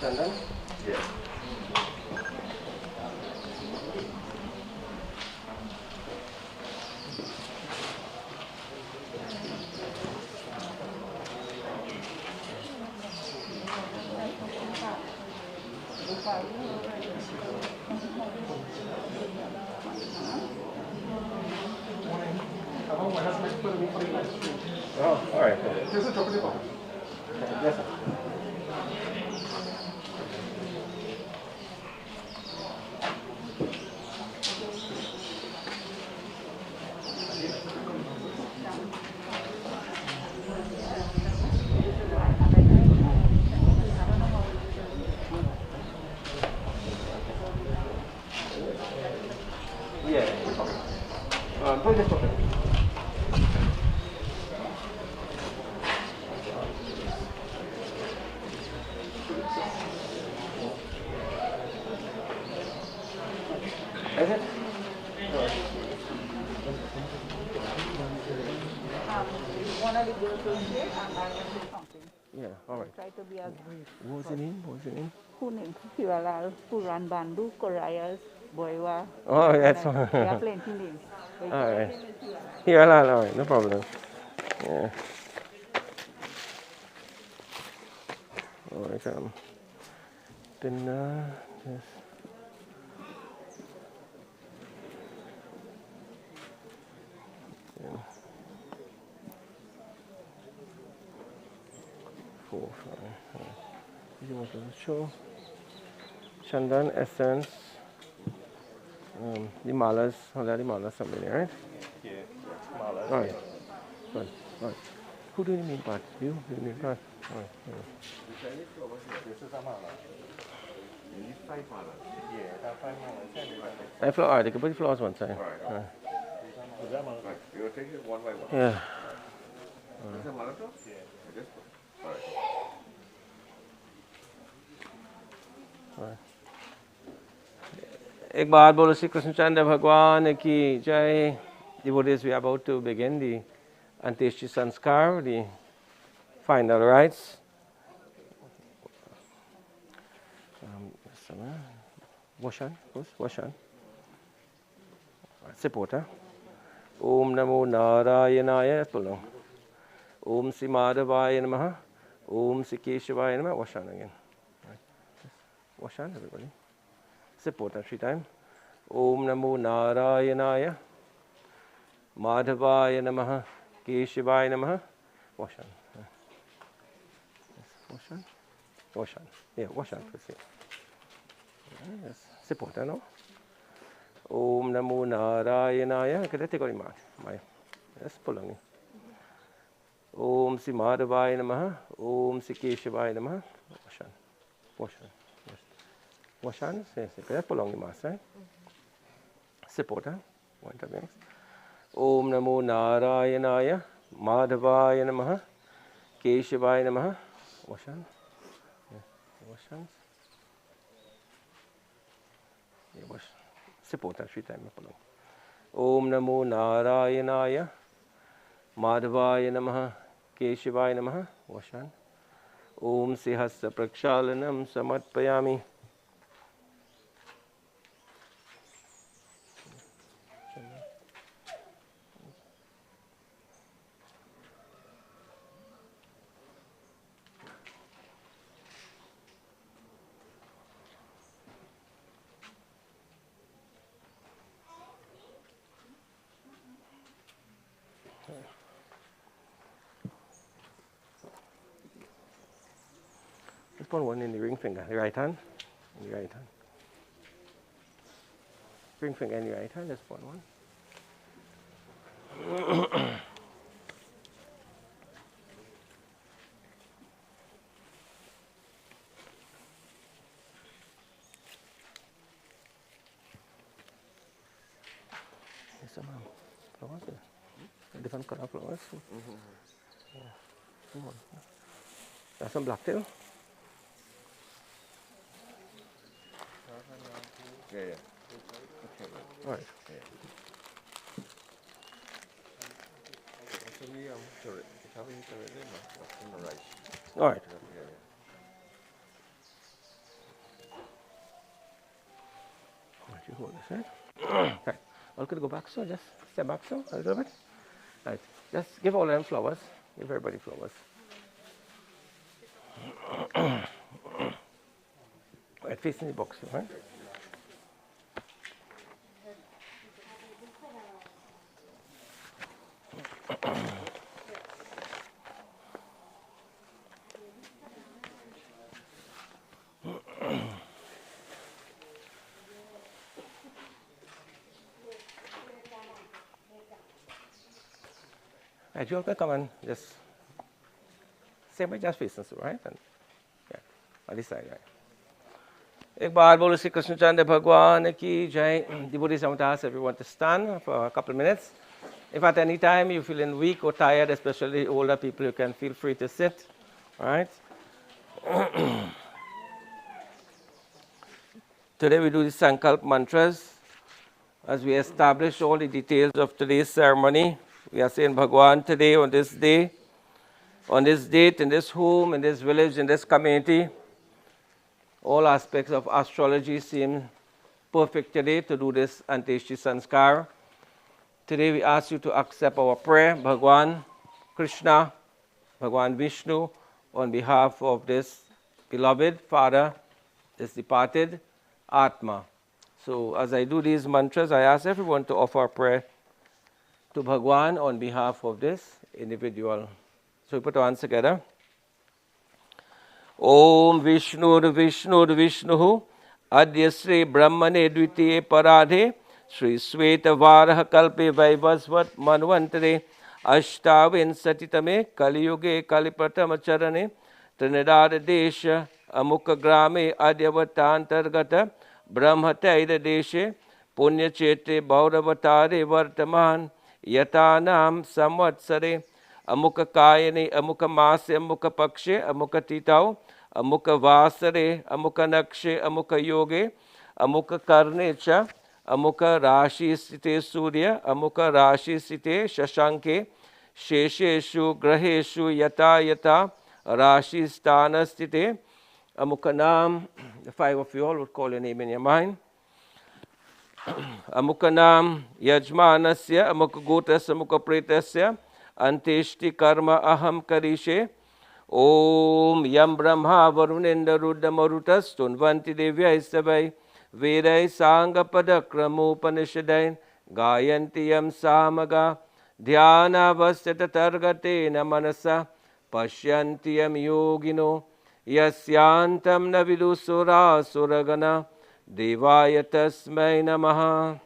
Chandan? Yeah. Oh, all right. There's a chocolate bar. Yes, sir. Yeah. Put this okay. Is it? One of the girls will here and I will do something. Yeah, all right. Try to be as What was the name? What was the name? who named Heeralal Bandoo Funeral Boywa. Oh, that's fine. There are plenty names. But All his right. name is Heeralal. Here, all right, no problem. Yeah. All right, then, yes. Yeah. 4, 5. You want to show Chandan essence. The malas, the malas, something, right? Yeah. Malas. All right. Good. All right. Who do you mean part? You? You mean part? All right. Yeah. This is a mala. You need 5 malas. Yeah, that 5 malas. I floor, all right, they can put the floors one side. All right. Is that mala? Right. You'll take it one by one. Yeah. Is that mala too? Yeah. Just all right. एक बार बोलो श्री कृष्णचंद्र भगवान की जय. Devotees, we are about to begin the Antyeshti Sanskar, the final rites. Washan, Washan. Support. Om Namo Narayanaya. Pull. Om Sri Madhavaya Namaha. Om Sri Keshavaya Namaha. Washan again. Washan, everybody. Support 3 times. Om Namo Narayanaya. Madhavaya Namaha. Keshivaya Namaha. Washan. Washan? Washan. Yeah, Washan. Yes. Support, no? Om Namo Narayanaya. Okay, take out the mat. Yes, pull on it. Om Sri Madhavaya Namaha. Om Sri Keshivaya Namaha. Washan. Washan. Yes. Washan? Yes, okay, pull on the mat, right? Support, one time next. Om Namo Narayanaya. Madhavaya Namaha. Keshivaya Namaha. Washan. Washan. Yeah, wash. Support 3 times. Om Namo Narayanaya. Madhavaya Namaha. Keshivaya Namaha. Washan. Om Sihasa Prakshalanam Samatpayami. Just put one in the ring finger, the right hand. In the right hand. Ring finger in the right hand, just put one. Some flowers there. Different color flowers. Yeah. Come on. There's some black tail. Yeah, yeah. All right. All right. right? Right. All could go back, so just step back, so a little bit. Right. Just give all of them flowers. Give everybody flowers. Right, facing the box, right? Right, you all can come and just same way, just facing, right? And yeah, on this side, right? एक बार बोलो श्री कृष्ण चंद्र भगवान की जय. Devotees, I want to ask everyone to stand for a couple of minutes. If at any time you feeling weak or tired, especially older people, you can feel free to sit. All right. Today we do the Sankalp mantras. As we establish all the details of today's ceremony, we are saying Bhagwan today on this day, on this date, in this home, in this village, in this community. All aspects of astrology seem perfect today to do this Anteshti Sanskar. Today we ask you to accept our prayer, Bhagwan Krishna, Bhagwan Vishnu, on behalf of this beloved father, this departed Atma. So as I do these mantras, I ask everyone to offer a prayer to Bhagwan on behalf of this individual. So we put our hands together. Om Vishnur Vishnur Vishnu Adya Sri Brahmane Dvitiye Paradhe Sri Sveta Varaha Kalpe Vaivasvat Manvantare Ashtavin Satitame Kali Yuge Kalipratama Charane Trinidad Desha Amukha Grame Adyavatantargata Brahmataida Deshe Punya Chete Bauravatare Vartaman Yatanam Samvatsare Amukha Kayane, Amukha Mase, Amukha Pakshe, Amukha Titao, Amukha Vasare, Amukha Nakshe, Amukha Yoge, Amukha Karnecha, Amukha Rashi Site Surya, Amukha Rashi Site Shashanke, Shesheshu, Graheshu, Yata Yata, Rashi Stana Site, Amukha Nam, the five of you all would call your name in your mind. Amukha Nam, Yajmanasya, Amukha Gotasya, Amukha Pretasya, Anteshti karma aham karishe. Om yam brahma varunendra rudra marutas tunvanti devya isabai vedai sanga padakramo panishadain gayanti yam samaga dhyana vasyata targate na manasa pashyanti yam yogino yasyantam na vidusura suragana devaya tasmai namaha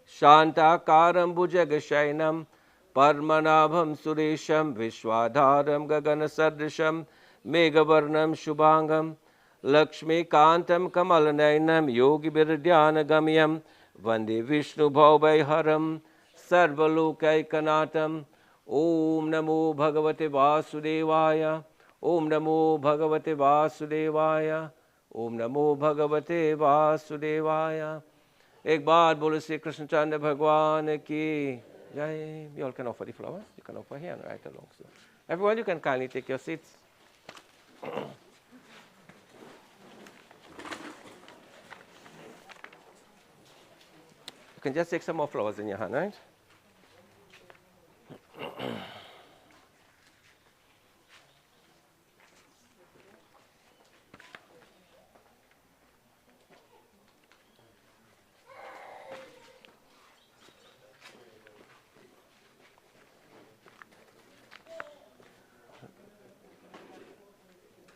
shantakaram bhujagashainam Parmanabham Suresham Vishwadharam Gagana Sadrisham Meghavarnam Shubhangam Lakshmi Kantam Kamalanainam Yogi Birdhyana Gamyam Vande Vishnu Bhaubai Sarvalokai Kanatam Om Namo Bhagavate Vasudevaya Om Namo Bhagavate Vasudevaya Om Namo Bhagavate Vasudevaya. एक बार बोलो श्री कृष्ण चंद्र भगवान की Jai. You all can offer the flowers. You can offer here and right along. So, everyone, you can kindly take your seats. You can just take some more flowers in your hand, right?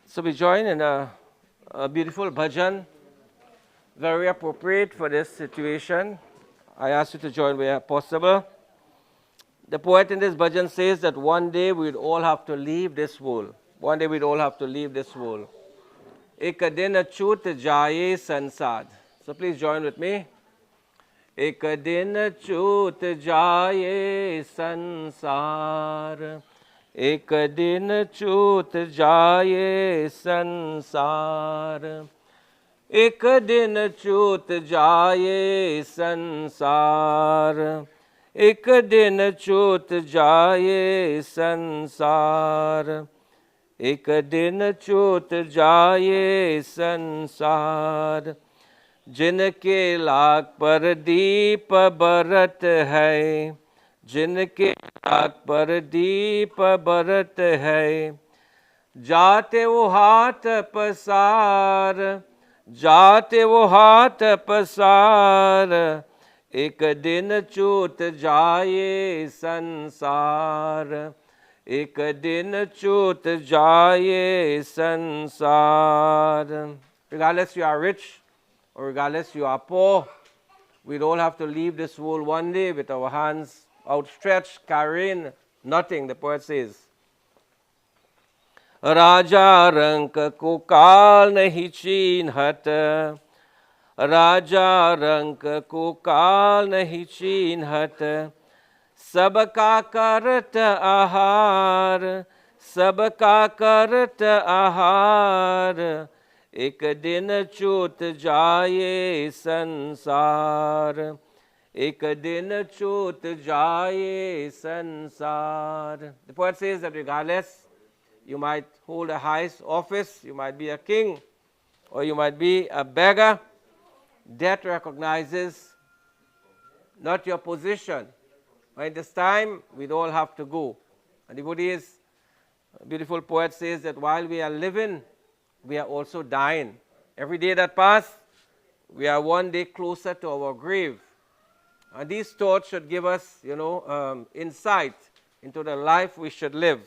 So we join in a beautiful bhajan, very appropriate for this situation. I ask you to join where possible. The poet in this bhajan says that one day we'd all have to leave this world. One day we'd all have to leave this world. Ek din achut jaye sansad. So please join with me. Ek din achut jaye sansar. एक दिन छूट जाए संसार एक दिन छूट जाए संसार एक दिन छूट जाए संसार एक दिन छूट जाए संसार जिनके लाख पर दीप बरत है, जिनके लाख पर दीप बरत है, जाते वो हाथ पसार, जाते वो हाथ पसार, एक दिन छूट जाए संसार, एक दिन छूट जाए संसार. Regardless you are rich or regardless you are poor, we all have to leave this world one day with our hands outstretched, carrying nothing, the poet says. राजा रंक को काल नहीं चीन्हत, राजा रंक को काल नहीं चीन्हत, सबका करत आहार, सबका करत आहार, एक दिन छूट जाए संसार, एक दिन छूट जाए संसार. The poet says that regardless, you might hold the highest office, you might be a king, or you might be a beggar, death recognizes not your position. By this time, we'd all have to go. And the Buddhist, beautiful poet says that while we are living, we are also dying. Every day that passes, we are one day closer to our grave. And these thoughts should give us, insight into the life we should live.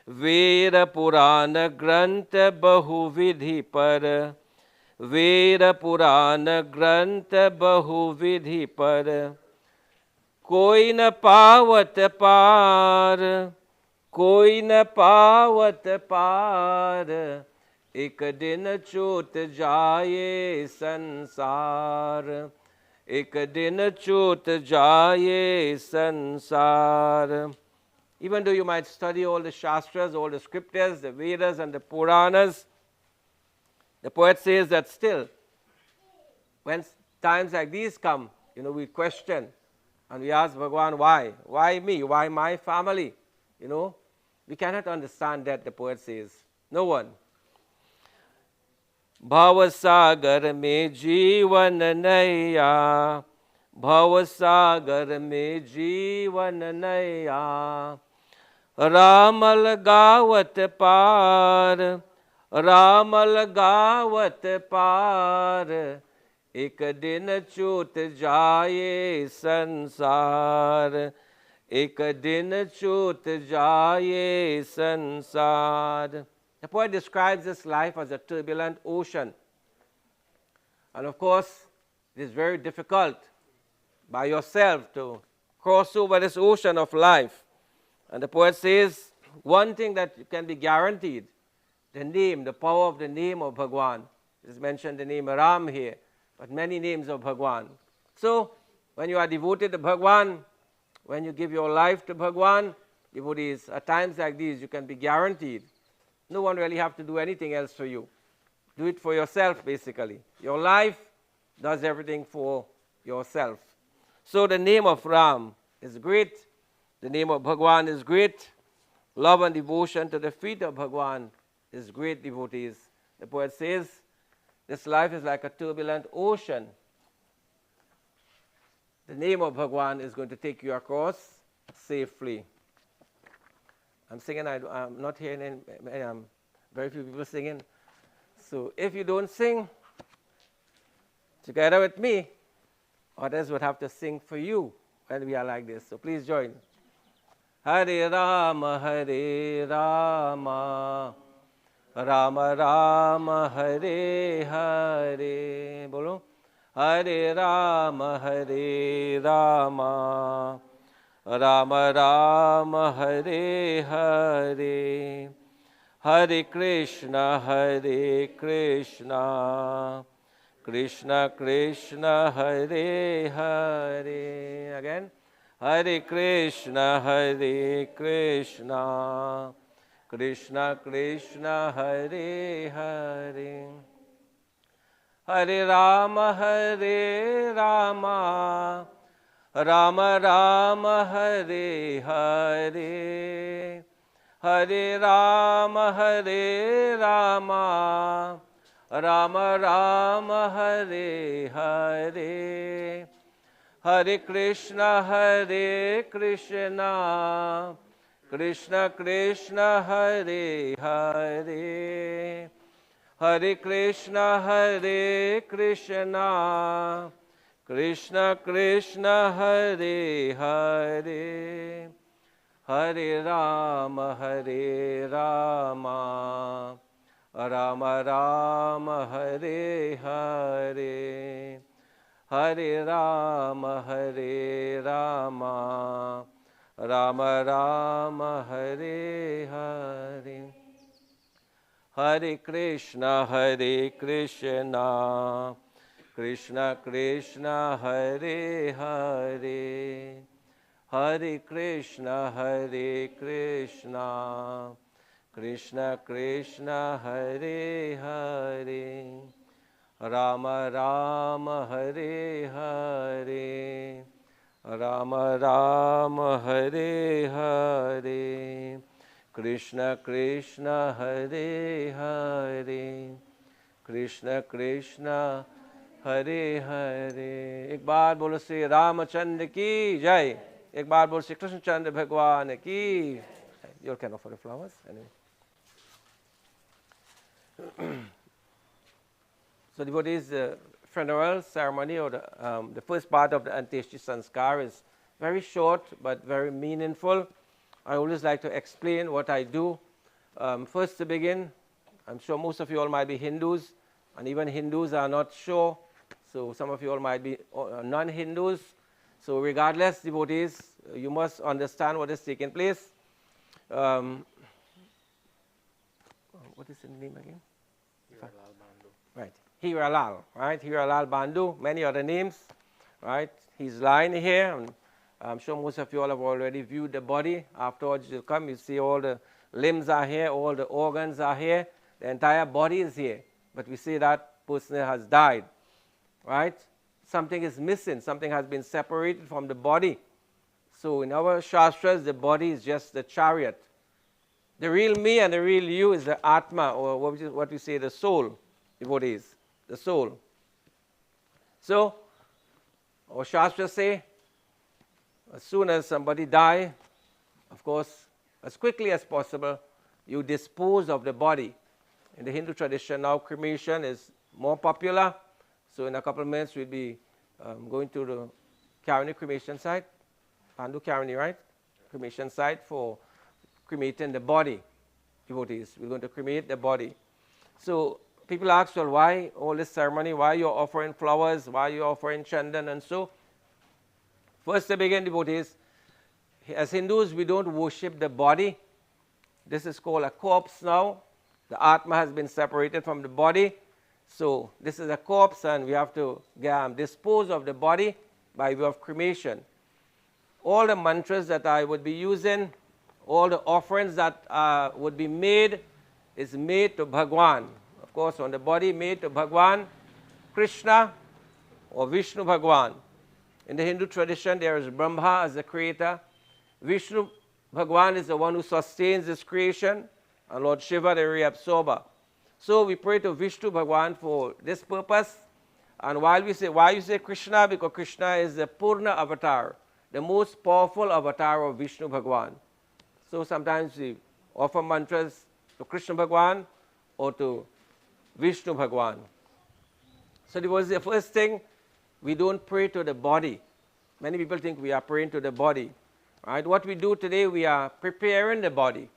Veda Purana ग्रंथ बहुविधि पर, वेद पुराण ग्रंथ बहुविधि पर, कोई न पावत पार, कोई न पावत पार, एक दिन छूट जाए संसार, एक दिन छूट जाए संसार. Even though you might study all the Shastras, all the scriptures, the Vedas and the Puranas, the poet says that still, when times like these come, we question and we ask Bhagwan, why? Why me? Why my family? We cannot understand that, the poet says. No one. Bhava sagar mein jeevan naya, Bhava sagar mein jeevan naya, रामल गावत पार, रामल गावत पार, एक दिन छूट जाए संसार, एक दिन छूट जाए संसार. The poet describes this life as a turbulent ocean. And of course, it is very difficult by yourself to cross over this ocean of life. And the poet says, one thing that can be guaranteed, the name, the power of the name of Bhagwan. It is mentioned the name Ram here, but many names of Bhagwan. So, when you are devoted to Bhagwan, when you give your life to Bhagwan, devotees, at times like these, you can be guaranteed. No one really have to do anything else for you. Do it for yourself, basically. Your life does everything for yourself. So the name of Ram is great. The name of Bhagwan is great. Love and devotion to the feet of Bhagwan is great, devotees. The poet says, this life is like a turbulent ocean. The name of Bhagwan is going to take you across safely. I'm singing, I'm not hearing very few people singing. So if you don't sing together with me, others would have to sing for you when we are like this. So please join. Hare Rama, Hare Rama, Rama Rama, Hare Hare. Bolo. Hare Rama, Hare Rama, Rama Rama, Hare Hare. Hare Krishna, Hare Krishna, Krishna Krishna, Hare Hare. Again. Hare Krishna, Hare Krishna, Krishna Krishna, Hare Hare. Hare Rama, Hare Rama, Rama Rama, Hare Hare. Hare Rama, Hare Rama, Rama Rama Hare Hare, Hare Krishna, Krishna Krishna Hare Hare, Hare Krishna, Krishna Krishna Hare Hare, Hare Rama, Rama Rama, Hare Hare, Hare Rama, Rama Rama, Hare Hare. Hare Krishna, Krishna Krishna, Hare Hare, Hare Krishna, Krishna Krishna, Hare Hare, Rama Rama, Hare Hare, Rama Rama, Hare Hare, Krishna Krishna, Hare Hare, Krishna Krishna, Hare Hare. एक बार बोलो श्री रामचंद्र की जय. एक बार बोलो श्री कृष्णचंद्र भगवान की. You can offer the flowers. Anyway. So devotees, funeral ceremony, or the first part of the Antyeshti Sanskar, is very short but very meaningful. I always like to explain what I do. First to begin, I'm sure most of you all might be Hindus, and even Hindus are not sure. So some of you all might be non-Hindus. So regardless, devotees, you must understand what is taking place. What is his name again? Heeralal Bandoo. Right, Heeralal, right? Heeralal Bandoo, many other names, right? He's lying here, and I'm sure most of you all have already viewed the body. Afterwards, you'll come, you see all the limbs are here, all the organs are here, the entire body is here. But we see that person has died, right? Something is missing, something has been separated from the body. So in our Shastras, the body is just the chariot. The real me and the real you is the Atma, or what we say, the soul, devotees, the soul. So, our Shastras say, as soon as somebody dies, of course, as quickly as possible, you dispose of the body. In the Hindu tradition now, cremation is more popular. So in a couple of minutes, we'll be going to the Karani cremation site, Bandoo Karani, right? Cremation site for cremating the body, devotees. We're going to cremate the body. So people ask, well, why all this ceremony? Why you're offering flowers? Why you're offering chandan and so? First to begin, devotees, as Hindus, we don't worship the body. This is called a corpse now. The Atma has been separated from the body. So this is a corpse, and we have to dispose of the body by way of cremation. All the mantras that I would be using, all the offerings that would be made, is made to Bhagwan. Of course, on the body, made to Bhagwan, Krishna or Vishnu Bhagwan. In the Hindu tradition, there is Brahma as the creator. Vishnu Bhagwan is the one who sustains this creation, and Lord Shiva, the reabsorber. So we pray to Vishnu Bhagwan for this purpose. And why you say Krishna? Because Krishna is the Purna avatar, the most powerful avatar of Vishnu Bhagwan. So sometimes we offer mantras to Krishna Bhagwan or to Vishnu Bhagwan. So it was the first thing, we don't pray to the body. Many people think we are praying to the body. Right? What we do today, we are preparing the body.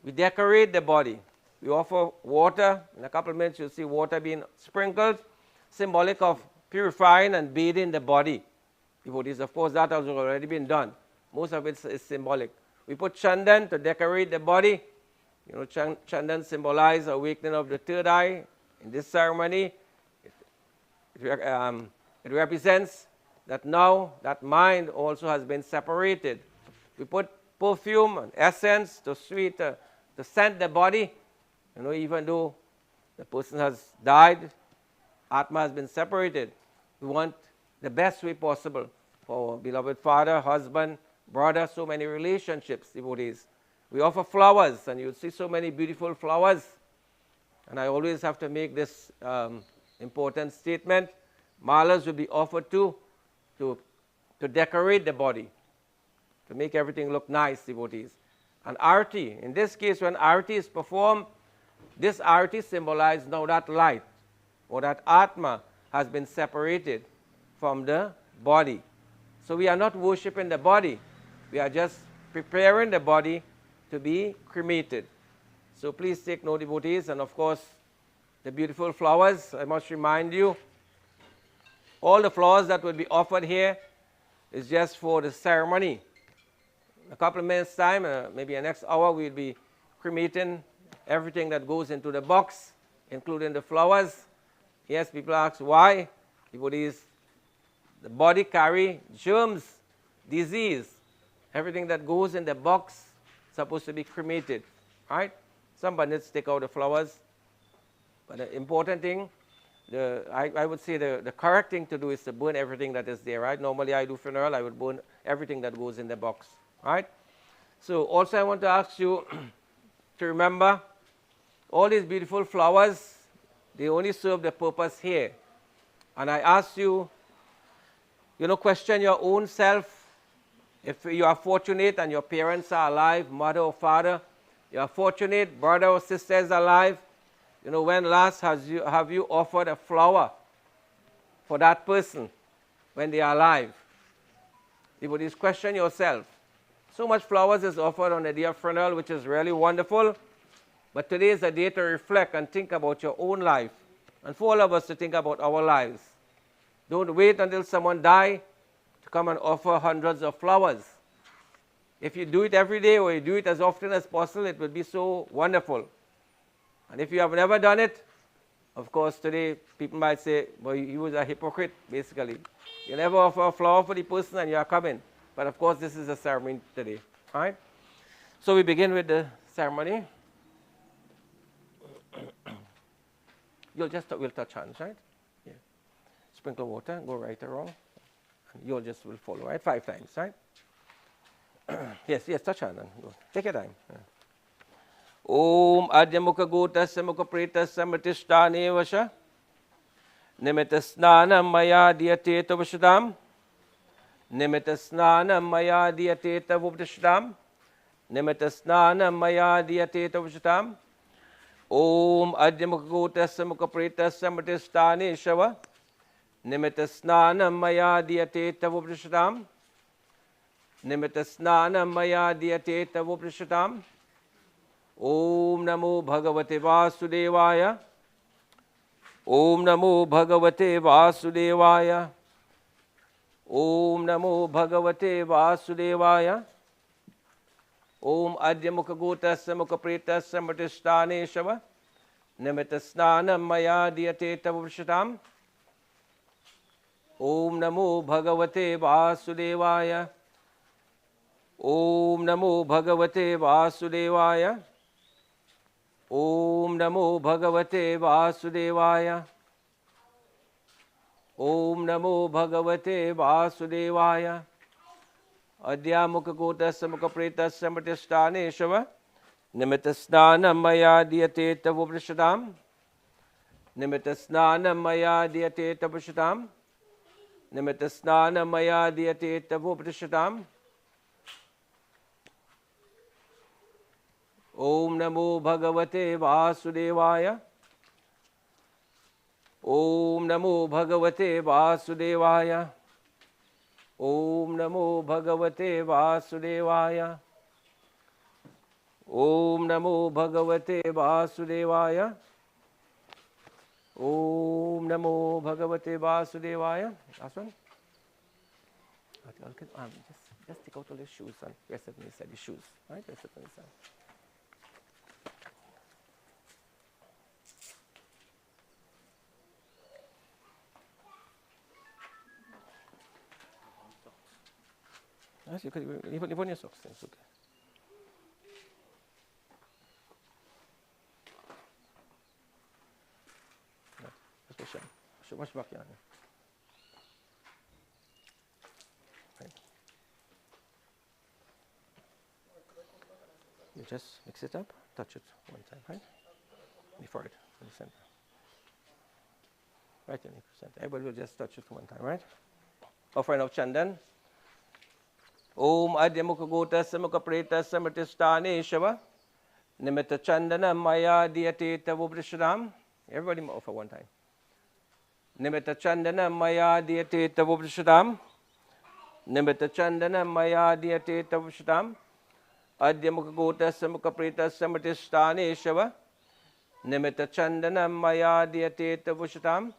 We decorate the body. We offer water. In a couple of minutes, you'll see water being sprinkled, symbolic of purifying and bathing the body. Devotees, of course, that has already been done. Most of it is symbolic. We put chandan to decorate the body. You know, chandan symbolizes awakening of the third eye. In this ceremony, it represents that now that mind also has been separated. We put perfume and essence to scent the body. You know, even though the person has died, Atma has been separated. We want the best way possible for beloved father, husband, brother, so many relationships, devotees. We offer flowers, and you'll see so many beautiful flowers. And I always have to make this important statement. Malas will be offered to decorate the body, to make everything look nice, devotees. And arti, in this case, when arti is performed, this arti symbolizes now that light, or that atma has been separated from the body. So we are not worshipping the body. We are just preparing the body to be cremated. So please take note, devotees. And of course, the beautiful flowers, I must remind you, all the flowers that will be offered here is just for the ceremony. In a couple of minutes' time, maybe the next hour, we'll be cremating everything that goes into the box, including the flowers. Yes, people ask why. Devotees, the body carry germs, disease. Everything that goes in the box is supposed to be cremated, right? Some bandits take out the flowers. But the important thing, I would say the correct thing to do is to burn everything that is there, right? Normally I do funeral, I would burn everything that goes in the box, right? So also I want to ask you to remember all these beautiful flowers, they only serve the purpose here. And I ask you, question your own self. If you are fortunate and your parents are alive, mother or father, you are fortunate, brother or sister is alive, when last have you offered a flower for that person when they are alive? Devotees, question yourself. So much flowers is offered on the day of funeral, which is really wonderful. But today is a day to reflect and think about your own life. And for all of us to think about our lives. Don't wait until someone dies to come and offer hundreds of flowers. If you do it every day or you do it as often as possible, it will be so wonderful. And if you have never done it, of course, today people might say, well, you was a hypocrite, basically. You never offer a flower for the person and you are coming. But of course, this is a ceremony today, right? So we begin with the ceremony. We'll touch hands, right? Yeah. Sprinkle water, go right or wrong. And you'll just will follow, right? 5 times, right? yes, touch hand and go. Take your time. Yeah. Om Adyamukha Gotasya Mukha Pretasya Mritishtane Vasha Nimitasnana Maya Diyateta Vashadam Nimitasnana Maya Diyateta Vuptashadam Nimitasnana Maya Diyateta Vashadam Om Adyamukha Gotasya Mukha Pretasya Mritishtane Shava Nimitasnana Maya Diyateta Vuptashadam Nimitasnana Maya Diyateta Vuptashadam Om Namo Bhagavate Vasudevaya Om Namo Bhagavate Vasudevaya Om Namo Bhagavate Vasudevaya Om Adyamukha Gotasya Mukha Pretasya Mritishtane Shava Nimitasnana Maya Diyateta Vuptashadam Om Namo Bhagavate Vasudevaya Om Namo Bhagavate Vasudevaya Om Namo Bhagavate Vasudevaya Om Namo Bhagavate Vasudevaya Adyamukha Gotasya Mukha Pretasya Mritishtane Shava Nimitasnana Maya Diyateta Vuptashadam Nimitasnana Maya Diyateta Vuptashadam Nimitasnana Maya Diyateta Vuptashadam Om Namo Bhagavate Vasudevaya Om Namo Bhagavate Vasudevaya Om Namo Bhagavate Vasudevaya Om Namo Bhagavate Vasudevaya Om Namo Bhagavate Vasudevaya. Last one. Just take out all the shoes and rest it inside the shoes. Right? Rest it inside. Yes, you could even your socks. It's okay. Wash back your hand. Right. You just mix it up, touch it one time, right? Before it, in the center. Right in the center. Everybody will just touch it one time, right? Offering of Chandan. Om Adya Mukha Gotasya Mukha Pretasya Mritistane Shava. Nimitta Chandana Maya Diyate Tavubrishadam. Everybody offer one time. Nimitta Chandana Maya Diyate Tavubrishadam. Nimitta Chandana Maya Diyate Tavubrishadam. Adya Mukha Gotasya Mukha Pretasya Mritistane Shava. Nimitta Chandana Maya Diyate Tavubrishadam.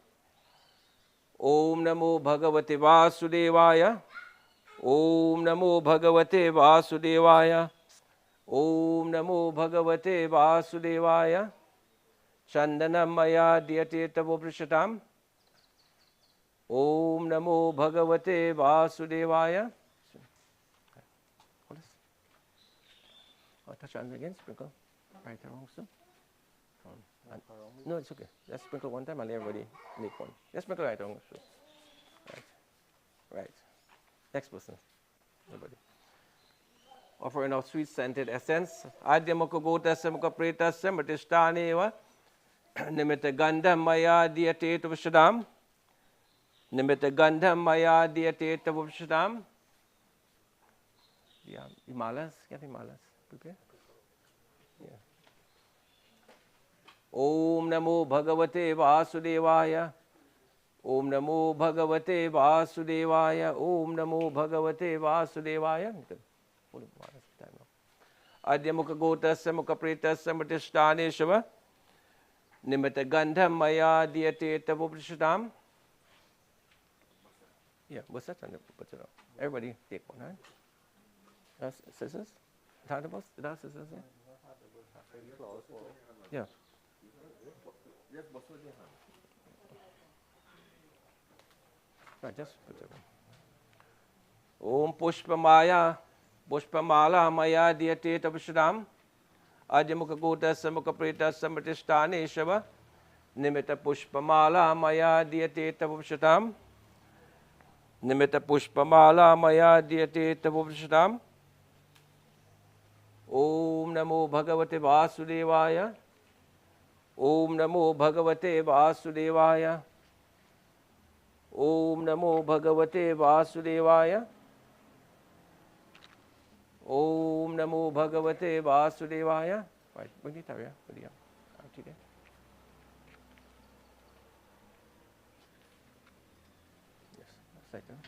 Om Namo Bhagavate Vasudevaya. Om Namo Bhagavate Vasudevaya. Om Namo Bhagavate Vasudevaya. Chandana Maya Diyate Tavoprishtam. Om Namo Bhagavate Vasudevaya. Touch on again, sprinkle. Right or wrong, sir? No, it's okay. Just sprinkle one time and let everybody make one. Just sprinkle right or wrong. Sure. Right. Right. Next person. Everybody. Offering of sweet scented essence. Adya Mukha Gotasya Mukha Pretasya Mritishtaneva. Nimitta Gandha Maya Diyate Tavashadam. Nimitta Gandha Maya Diyate Tavashadam. Yeah, Himalayas. Get Himalayas. Prepare. Yeah. Om Namo Bhagavate Vasudevaya. Om Namo Bhagavate Vasudevaya. Om Namo Bhagavate Vasudevaya. Adya Mukha Gotasya Mukha Pretasya Mritishthane Shava. Nimitta Gandha Maya Diyate Tavoprishadam. Yeah, what's that? Everybody take one, right? That's scissors? Thunderbolts? Did I have scissors? Yeah. Right, just put it on. Om Pushpamaya. Pushpamala Maya Diyate Tavashadam. Adya Mukha Gotasya Mukha Pretasya Mritishthane Shava. Nimitta Pushpamala Maya Diyate Tavashadam. Nimitta Pushpamala Maya Diyate Tavashadam. Om Namo Bhagavate Vasudevaya. Om Namo Bhagavate Vasudevaya. Om Namo Bhagavate Vasudevaya. Om Namo Bhagavate Vasudevaya. Right, bring it up here. Put it up. Out there. Yes, that's right.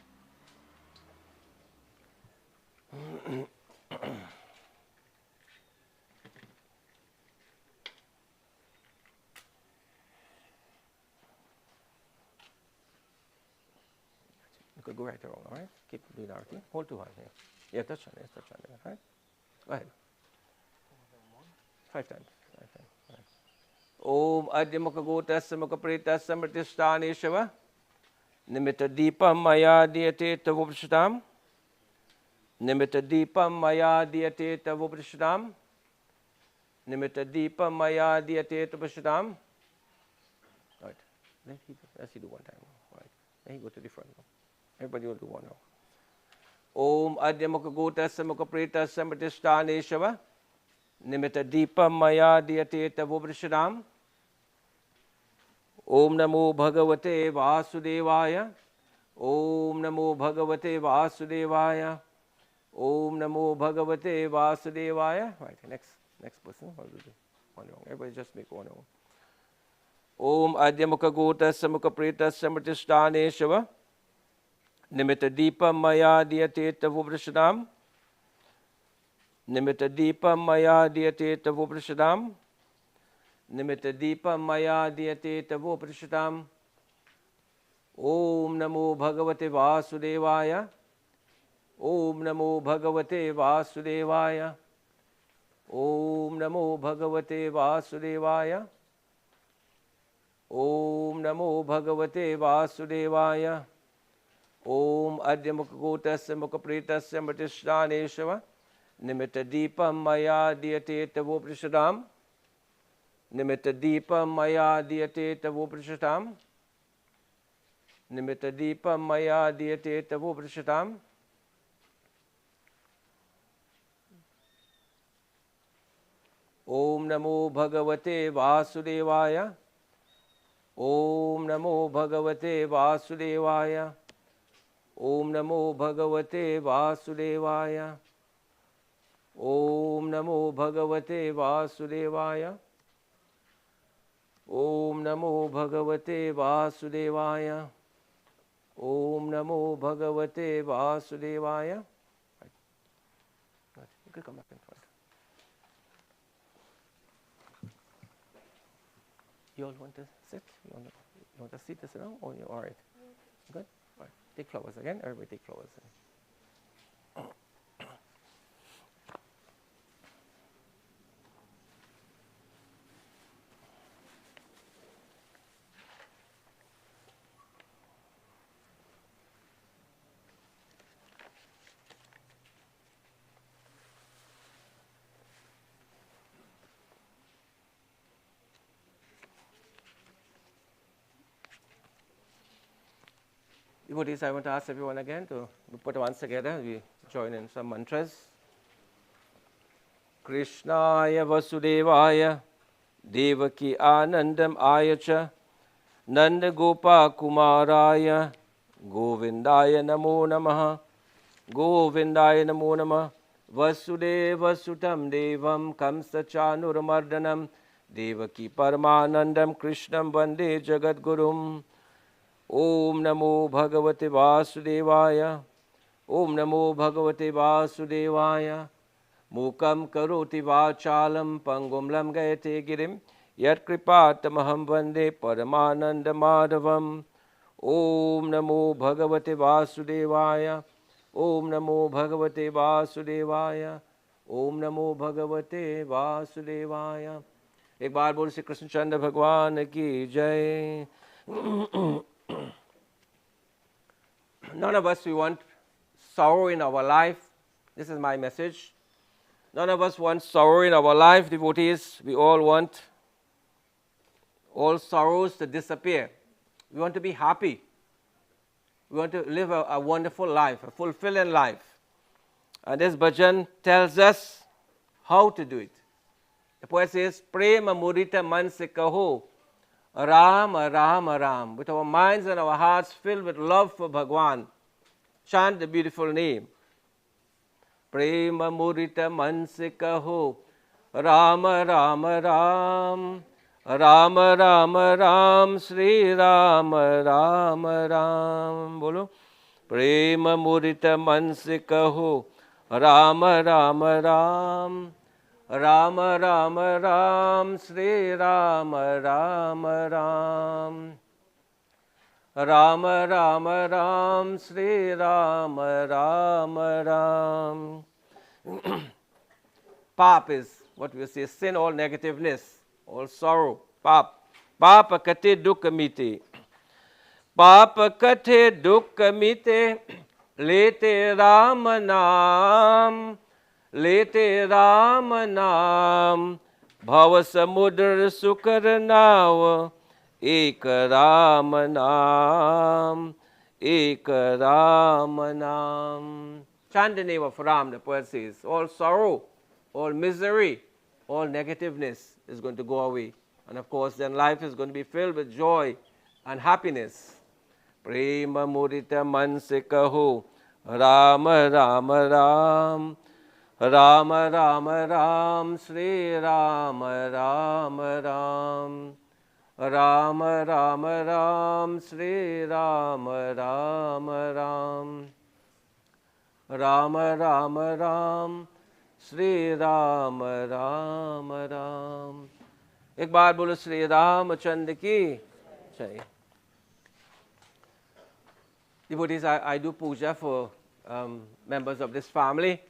You could go right or wrong, all right? Keep doing our thing. Hold two hands here. Yeah, touch on it, right? Go ahead. 5 times. 5 times. Right. Om Adya Mukha Gotasya Mukha Pretasya Mritishthane Shava. Nimitta Deepam Maya Diyate Tavoprishadam. Nimitta Deepam Maya Diyate Tavoprishadam. Nimitta Deepam Maya Diyate Tavoprishadam. Right. Let's do one time. Right. Then you go to the front now. Everybody will do one now. Om Adya Mukha Gotasya Mukha Pretasya Mritishthane Shava. Nimitta Deepam Maya Diyate Tavoprishadam. Om Namo Bhagavate Vasudevaya. Om Namo Bhagavate Vasudevaya. Om Namo Bhagavate Vasudevaya. Right, next person. What will do? One wrong. Everybody just make one wrong. Om Adya Mukha Gotasya Mukha Pretasya Mritishthane Shava. Nimitta Deepam Maya Diyate Tavoprishadam. Nimitta Deepam Maya Diyate Tavoprishadam. Nimitta Deepam Maya Diyate Tavoprishadam. Om Namo Bhagavate Vasudevaya. Om Namo Bhagavate Vasudevaya. Om Namo Bhagavate Vasudevaya. Om Namo Bhagavate Vasudevaya. Om Adya Mukha Gotasya Mukha Pretasya Mritishthane Shava. Nimitta Deepam Maya Diyate Tavoprishadam. Nimitta Deepam Maya Diyate Tavoprishadam. Nimitta Deepam Maya Diyate Tavoprishadam. Om Namo Bhagavate Vasudevaya. Om Namo Bhagavate Vasudevaya. Om Namo Bhagavate Vasudevaya. Om Namo Bhagavate Vasudevaya. Om Namo Bhagavate Vasudevaya. Om Namo Bhagavate Vasudevaya. You can come back in front. You all want to sit? You want to sit this now? Or you all right? Good? All right. Take flowers again. Everybody take flowers. Devotees, I want to ask everyone again to put our hands together. We join in some mantras. Krishnaya Vasudevaya Devaki Anandam Ayacha Nanda Gopa Kumaraya Govindaya Namo Namaha Govindaya Namo Namaha Vasudeva Sutam Devam Kamsa Chanuramardanam Devaki Paramanandam Krishnam Vande Jagadgurum. Om Namo Bhagavate Vasudevaya. Om Namo Bhagavate Vasudevaya. Mukam karoti vachalam pangum lam gayate girim yat kripatamaham vande paramananda madhavam. Om Namo Bhagavate Vasudevaya. Om Namo Bhagavate Vasudevaya. Om Namo Bhagavate Vasudevaya. एक बार बोल श्री कृष्ण चंद्र भगवान की जय. None of us we want sorrow in our life. This is my message. None of us want sorrow in our life, devotees. We all want all sorrows to disappear. We want to be happy. We want to live a wonderful life, a fulfilling life. And this bhajan tells us how to do it. The poet says, Prema mudita man se kaho, Ram, Ram, Ram. With our minds and our hearts filled with love for Bhagwan, chant the beautiful name. Prema mudita man se kaho, Ram, Ram, Ram. Ram, Ram, Ram, Sri Ram, Ram, Ram. Bolo. Prema mudita man se kaho, Ram, Ram, Ram. Ram, Ram, Ram, Sri Ram, Ram, Ram. Ram, Ram, Ram, Sri Ram, Ram, Ram. Pap is what we say, sin, all negativeness, all sorrow. Pap. Papa kate dukkha mite. Papa kate dukkha mite. Lete Ram naam. Lete Ram naam. Bhava samudra sukar nav. Ek Ram naam. Ek Ram naam. Chant the name of Ram, the poet says. All sorrow, all misery, all negativeness is going to go away. And of course, then life is going to be filled with joy and happiness. Prema mudita man se kaho, Ram, Ram, Ram. Ram, Ram, Ram, Sri Ram, Ram, Ram. Ram, Ram, Ram, Sri Ram, Ram, Ram. Ram, Ram, Ram, Sri Ram, Ram, Ram. एक बार बोलो श्री रामचंद्र की जय. Devotees, I do puja for members of this family,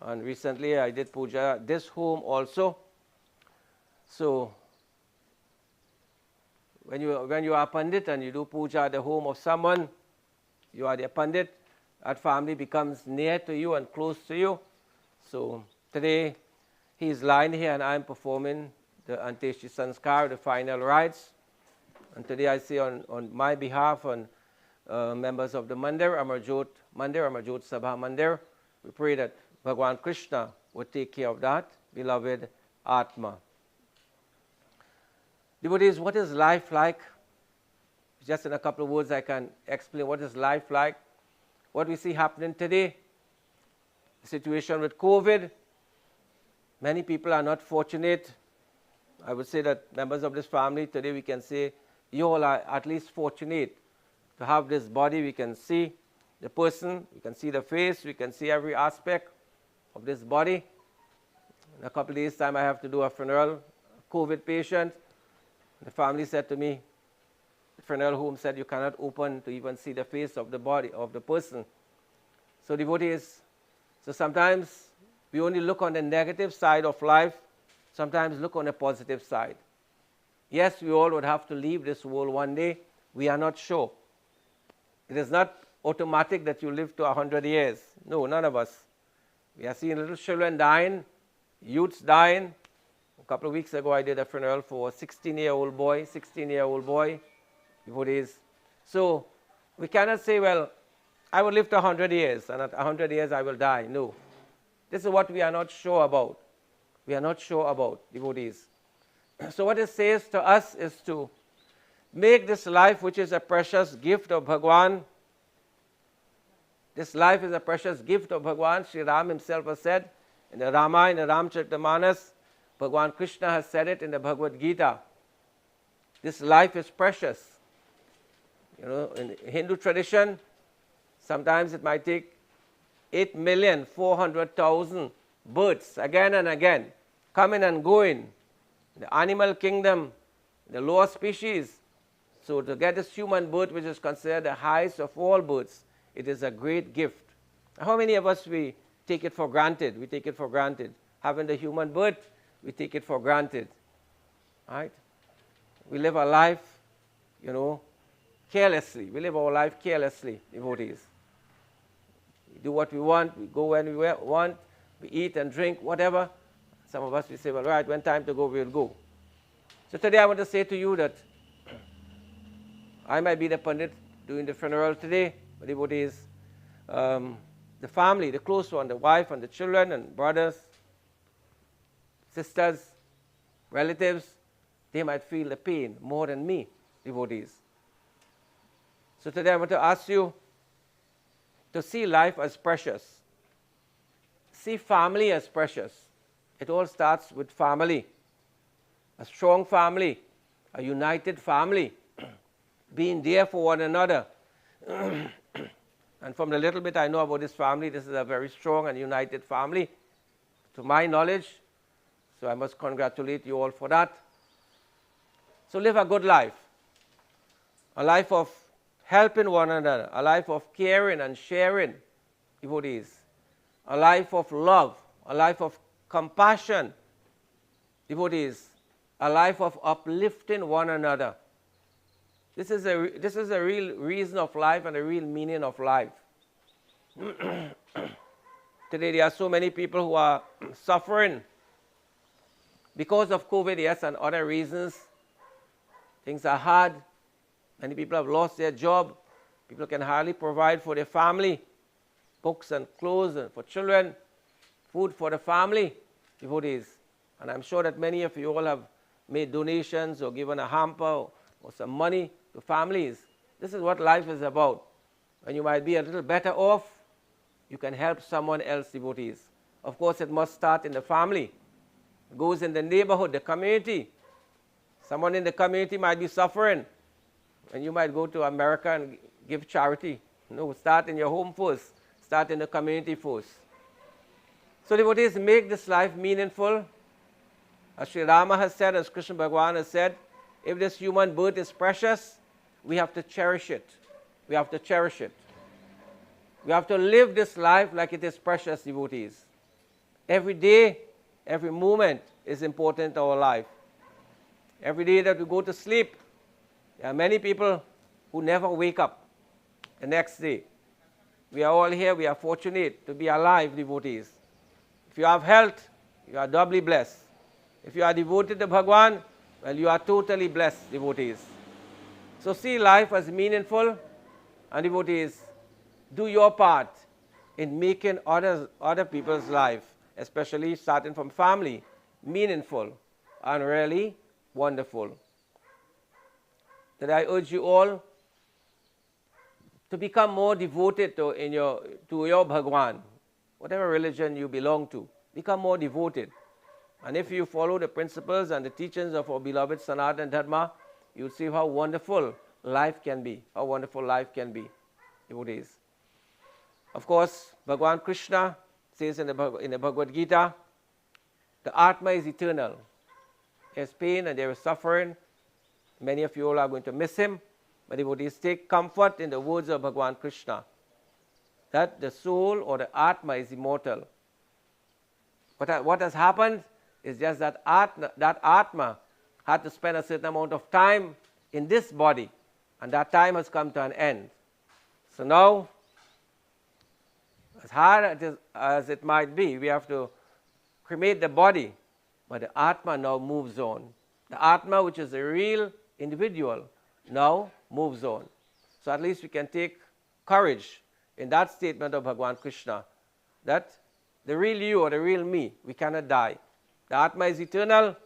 and recently I did puja at this home also. So when you are a pandit and you do puja at the home of someone, you are their pandit. That family becomes near to you and close to you. So today he is lying here and I am performing the Anteshti Sanskar, the final rites. And today I say on my behalf, on members of the Mandir, Amarjot Mandir, Amarjot Sabha Mandir, we pray that Bhagwan Krishna would take care of that, beloved Atma. Devotees, what is life like? Just in a couple of words I can explain what is life like. What we see happening today, the situation with COVID, many people are not fortunate. I would say that members of this family today, we can say you all are at least fortunate to have this body. We can see the person, we can see the face, we can see every aspect of this body. In a couple of days' time, I have to do a funeral, a COVID patient. The family said to me, the funeral home said, you cannot open to even see the face of the body, of the person. So devotees, so sometimes we only look on the negative side of life, sometimes look on the positive side. Yes, we all would have to leave this world one day. We are not sure. It is not automatic that you live to 100 years. No, none of us. We are seeing little children dying, youths dying. A couple of weeks ago, I did a funeral for a 16-year-old boy, devotees. So we cannot say, well, I will live to 100 years, and at 100 years I will die. No. This is what we are not sure about. We are not sure about, devotees. So what it says to us is to make this life, which is a precious gift of Bhagwan. This life is a precious gift of Bhagwan. Sri Ram himself has said in the Ramayana, in the Ramcharitamanas, Bhagwan Krishna has said it in the Bhagavad Gita. This life is precious. You know, in Hindu tradition, sometimes it might take 8,400,000 births again and again, coming and going. The animal kingdom, the lower species. So to get this human birth, which is considered the highest of all births, it is a great gift. How many of us, we take it for granted? We take it for granted. Having the human birth, we take it for granted. Right? We live our life, you know, carelessly. We live our life carelessly, devotees. We do what we want, we go when we want, we eat and drink, whatever. Some of us, we say, well, right, when time to go, we'll go. So today I want to say to you that I might be the Pandit doing the funeral today, but devotees, the family, the close one, the wife and the children and brothers, sisters, relatives, they might feel the pain more than me, devotees. So today I want to ask you to see life as precious. See family as precious. It all starts with family. A strong family, a united family, being there for one another. And from the little bit I know about this family, this is a very strong and united family, to my knowledge. So I must congratulate you all for that. So live a good life. A life of helping one another. A life of caring and sharing, devotees. A life of love. A life of compassion, devotees. A life of uplifting one another. This is a real reason of life and a real meaning of life. Today there are so many people who are suffering because of COVID, yes, and other reasons. Things are hard. Many people have lost their job. People can hardly provide for their family, books and clothes and for children, food for the family, devotees. And I'm sure that many of you all have made donations or given a hamper or some money to families. This is what life is about. When you might be a little better off, you can help someone else, devotees. Of course, it must start in the family. It goes in the neighborhood, the community. Someone in the community might be suffering, and you might go to America and give charity. No, start in your home first. Start in the community first. So devotees, make this life meaningful. As Sri Rama has said, as Krishna Bhagavan has said, if this human birth is precious, we have to cherish it. We have to cherish it. We have to live this life like it is precious, devotees. Every day, every moment is important in our life. Every day that we go to sleep, there are many people who never wake up the next day. We are all here, we are fortunate to be alive, devotees. If you have health, you are doubly blessed. If you are devoted to Bhagwan, well, you are totally blessed, devotees. So see life as meaningful, and devotees, do your part in making other people's life, especially starting from family, meaningful and really wonderful. That I urge you all to become more devoted to your Bhagwan, whatever religion you belong to. Become more devoted. And if you follow the principles and the teachings of our beloved Sanatana Dharma, you'll see how wonderful life can be. How wonderful life can be. Devotees. Of course, Bhagwan Krishna says in the Bhagavad Gita, the Atma is eternal. There's pain and there is suffering. Many of you all are going to miss him. But devotees, take comfort in the words of Bhagwan Krishna, that the soul or the Atma is immortal. But what has happened is just that Atma had to spend a certain amount of time in this body, and that time has come to an end. So now, as hard as it might be, we have to cremate the body, but the Atma now moves on. The Atma, which is a real individual, now moves on. So at least we can take courage in that statement of Bhagwan Krishna, that the real you or the real me, we cannot die. The Atma is eternal,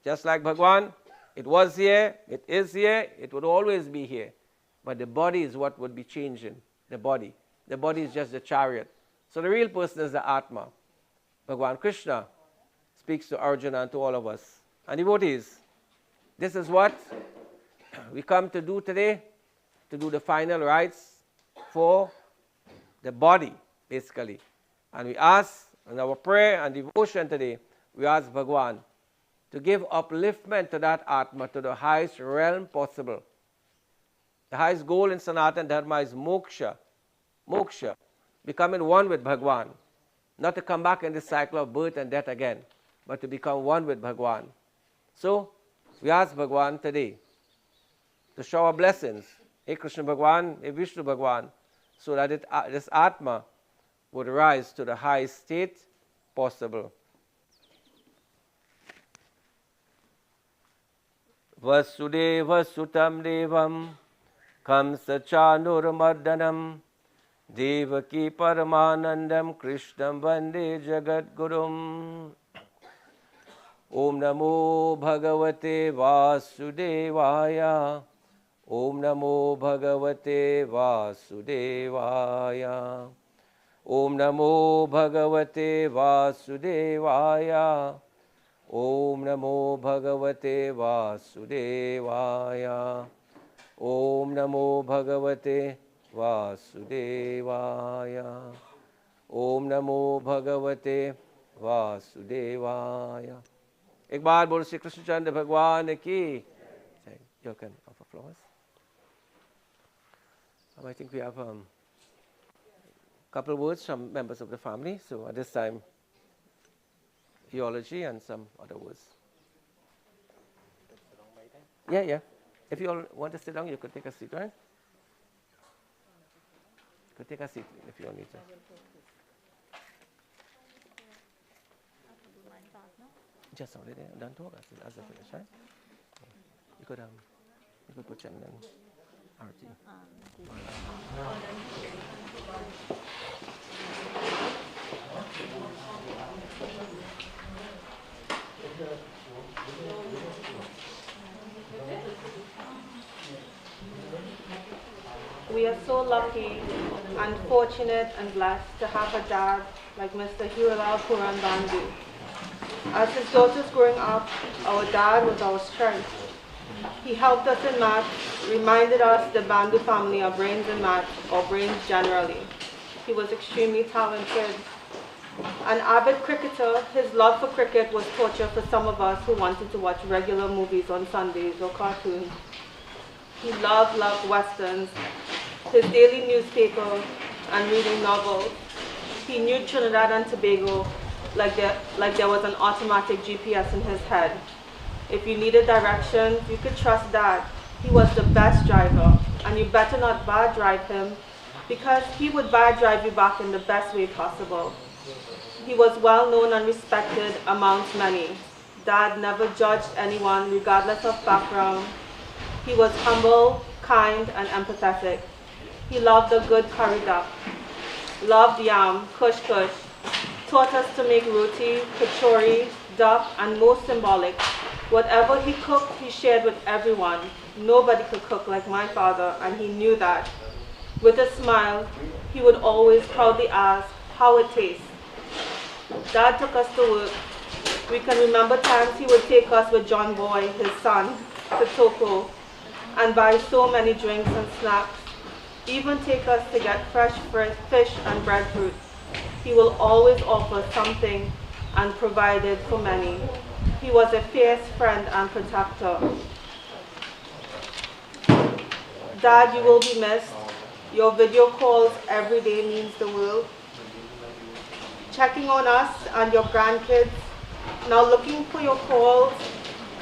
just like Bhagwan. It was here, it is here, it would always be here. But the body is what would be changing, the body. The body is just the chariot. So the real person is the Atma. Bhagwan Krishna speaks to Arjuna and to all of us. And devotees, this is what we come to do today, to do the final rites for the body, basically. And we ask, in our prayer and devotion today, we ask Bhagwan to give upliftment to that Atma to the highest realm possible. The highest goal in Sanatana Dharma is moksha. Moksha, becoming one with Bhagwan. Not to come back in this cycle of birth and death again, but to become one with Bhagwan. So, we ask Bhagwan today to shower blessings, Hey Krishna Bhagwan, Hey Vishnu Bhagwan, so that this Atma would rise to the highest state possible. Vasudeva Sutam Devam Kamsa Chanurmardanam Devaki Paramanandam Krishnam Vande Jagat Gurum. Om Namo Bhagavate Vasudevaya. Om Namo Bhagavate Vasudevaya. Om Namo Bhagavate Vasudevaya. Om Namo Bhagavate Vasudevaya. Om Namo Bhagavate Vasudevaya. Om Namo Bhagavate Vasudevaya. एक बार बोलो श्री कृष्ण चंद्र भगवान की. You can offer flowers. I think we have a couple of words from members of the family. So at this time, eulogy and some other words. Yeah. If you all want to sit down, you could take a seat, right? You could take a seat if you all need to. Just already done talk as a finish, right? You could put your name. Arti. We are so lucky and fortunate and blessed to have a dad like Mr. Heeralal Bandoo. As his daughters growing up, our dad was our strength. He helped us in math, reminded us the Bandoo family are brains in math, or brains generally. He was extremely talented. An avid cricketer, his love for cricket was torture for some of us who wanted to watch regular movies on Sundays or cartoons. He loved westerns, his daily newspaper, and reading novels. He knew Trinidad and Tobago like there was an automatic GPS in his head. If you needed directions, you could trust Dad. He was the best driver, and you better not bad drive him, because he would bad drive you back in the best way possible. He was well known and respected amongst many. Dad never judged anyone regardless of background. He was humble, kind, and empathetic. He loved a good curry duck, loved yam, kush kush, taught us to make roti, kachori, up and most symbolic. Whatever he cooked, he shared with everyone. Nobody could cook like my father, and he knew that. With a smile, he would always proudly ask how it tastes. Dad took us to work. We can remember times he would take us with John Boy, his son, to Toko, and buy so many drinks and snacks. Even take us to get fresh fish and breadfruit. He will always offer something and provided for many. He was a fierce friend and protector. Dad, you will be missed. Your video calls every day means the world. Checking on us and your grandkids, now looking for your calls,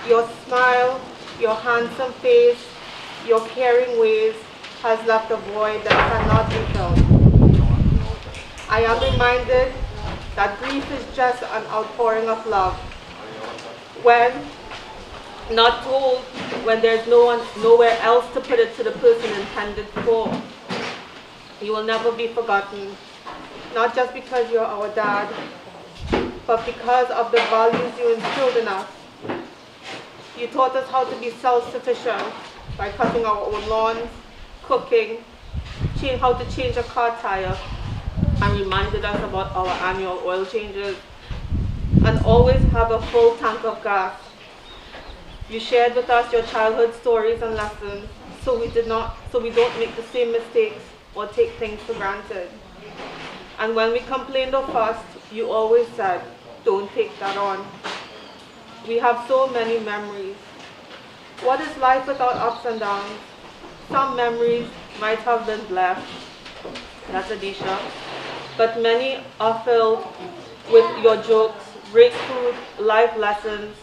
your smile, your handsome face, your caring ways has left a void that cannot be filled. I am reminded that grief is just an outpouring of love. When not told, when there's nowhere else to put it to the person intended for. You will never be forgotten, not just because you're our dad, but because of the values you instilled in us. You taught us how to be self-sufficient by cutting our own lawns, cooking, how to change a car tire, and reminded us about our annual oil changes, and always have a full tank of gas. You shared with us your childhood stories and lessons, so we don't make the same mistakes or take things for granted. And when we complained or fussed, you always said, don't take that on. We have so many memories. What is life without ups and downs? Some memories might have been left, that's Adisha, but many are filled with your jokes, great food, life lessons,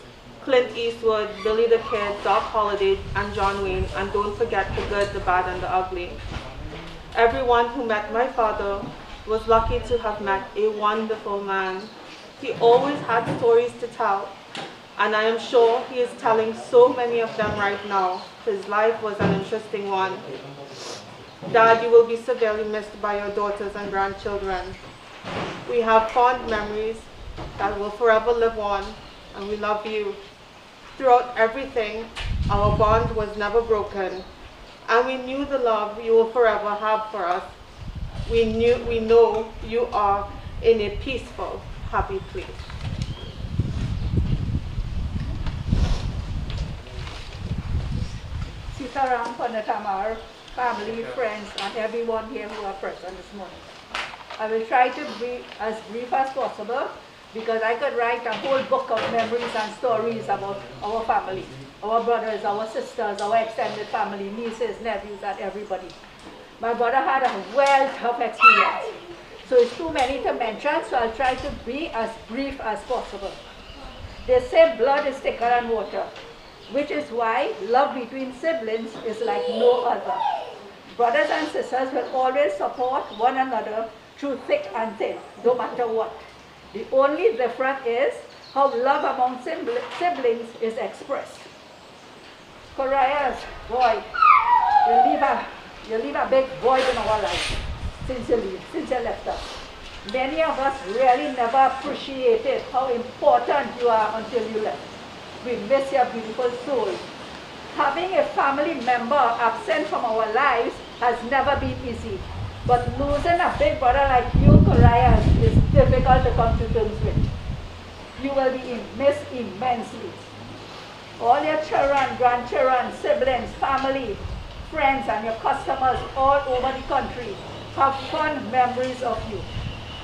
Clint Eastwood, Billy the Kid, Doc Holliday, and John Wayne, and don't forget the good, the bad, and the ugly. Everyone who met my father was lucky to have met a wonderful man. He always had stories to tell, and I am sure he is telling so many of them right now. His life was an interesting one. Dad, you will be severely missed by your daughters and grandchildren. We have fond memories that will forever live on, and we love you. Throughout everything, our bond was never broken, and we knew the love you will forever have for us. We know you are in a peaceful, happy place. Sitaram, Panatamar, family, friends, and everyone here who are present this morning. I will try to be as brief as possible because I could write a whole book of memories and stories about our family, our brothers, our sisters, our extended family, nieces, nephews, and everybody. My brother had a wealth of experience, so it's too many to mention, so I'll try to be as brief as possible. They say blood is thicker than water, which is why love between siblings is like no other. Brothers and sisters will always support one another through thick and thin, no matter what. The only difference is how love among siblings is expressed. Korea's boy, you leave a big void in our life since you left us. Many of us really never appreciated how important you are until you left. We miss your beautiful soul. Having a family member absent from our lives has never been easy. But losing a big brother like you, Korea, is difficult to come to terms with. You will be missed immensely. All your children, grandchildren, siblings, family, friends, and your customers all over the country have fond memories of you.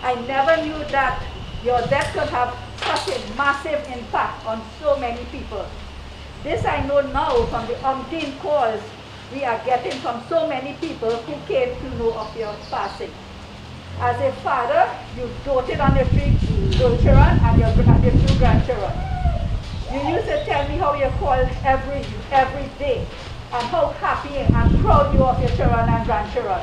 I never knew that your death could have such a massive impact on so many people. This I know now from the umpteen calls we are getting from so many people who came to know of your passing. As a father, you doted on your three children and your two grandchildren. You used to tell me how you called every day and how happy and proud you of your children and grandchildren.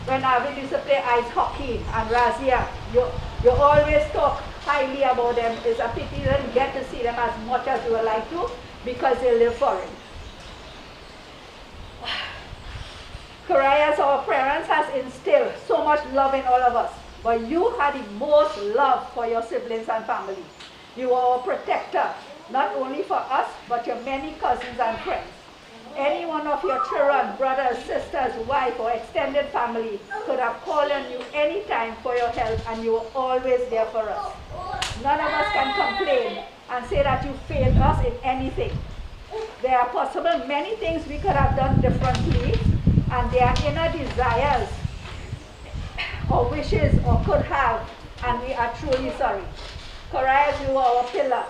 When Arvid used to play ice hockey and Razia, you always talk highly about them. It's a pity you didn't get to see them as much as you would like to because they live foreign. Korea, as our parents, has instilled so much love in all of us, but you had the most love for your siblings and family. You are our protector, not only for us, but your many cousins and friends. Any one of your children, brothers, sisters, wife, or extended family could have called on you anytime for your help, and you were always there for us. None of us can complain and say that you failed us in anything. There are possible many things we could have done differently, and there are inner desires or wishes or could have, and we are truly sorry. Correct, you are our pillar.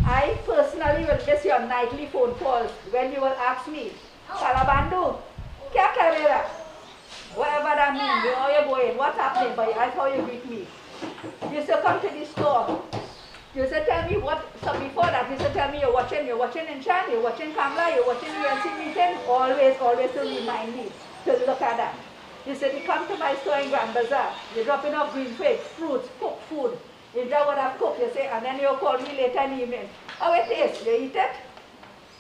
I personally will miss your nightly phone calls when you will ask me, Salabandu, kya kar rahe hai? Whatever that means, where are you going? What's happening? But that's how you greet me. You used to come to the store. You used to tell me what, so before that, you used to tell me you're watching Inchan, you're watching Kamla, you're watching UNC meeting. Always to remind me to look at that. You said you come to my store in Grand Bazaar, you're dropping off green figs, fruits, cooked food. You just what I've cooked, you say, and then you call me later in the evening. How it tastes? You eat it?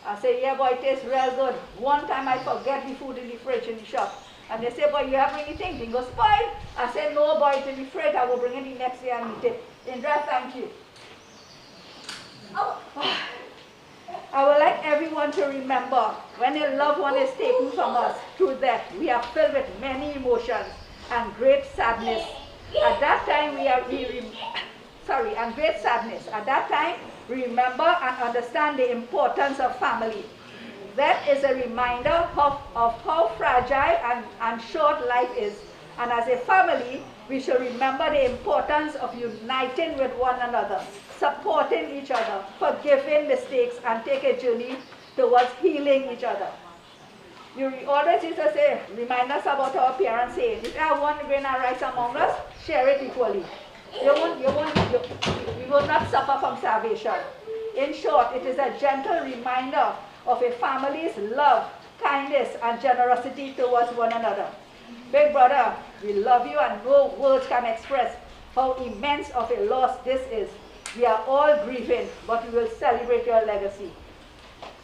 I say, yeah, boy, it tastes real good. One time I forget the food in the fridge in the shop. And they say, boy, you have anything? Didn't go spoil? I say, no, boy, it's in the fridge. I will bring it the next day and eat it. Indra, thank you. I would like everyone to remember when a loved one is taken from us through death, we are filled with many emotions and great sadness. At that time, and great sadness. At that time, remember and understand the importance of family. That is a reminder of how fragile and short life is. And as a family, we should remember the importance of uniting with one another, supporting each other, forgiving mistakes, and take a journey towards healing each other. You always used to say, remind us about our parents saying, if you have one grain of rice among us, share it equally. We will not suffer from starvation. In short, it is a gentle reminder of a family's love, kindness, and generosity towards one another. Big brother, we love you, and no words can express how immense of a loss this is. We are all grieving, but we will celebrate your legacy.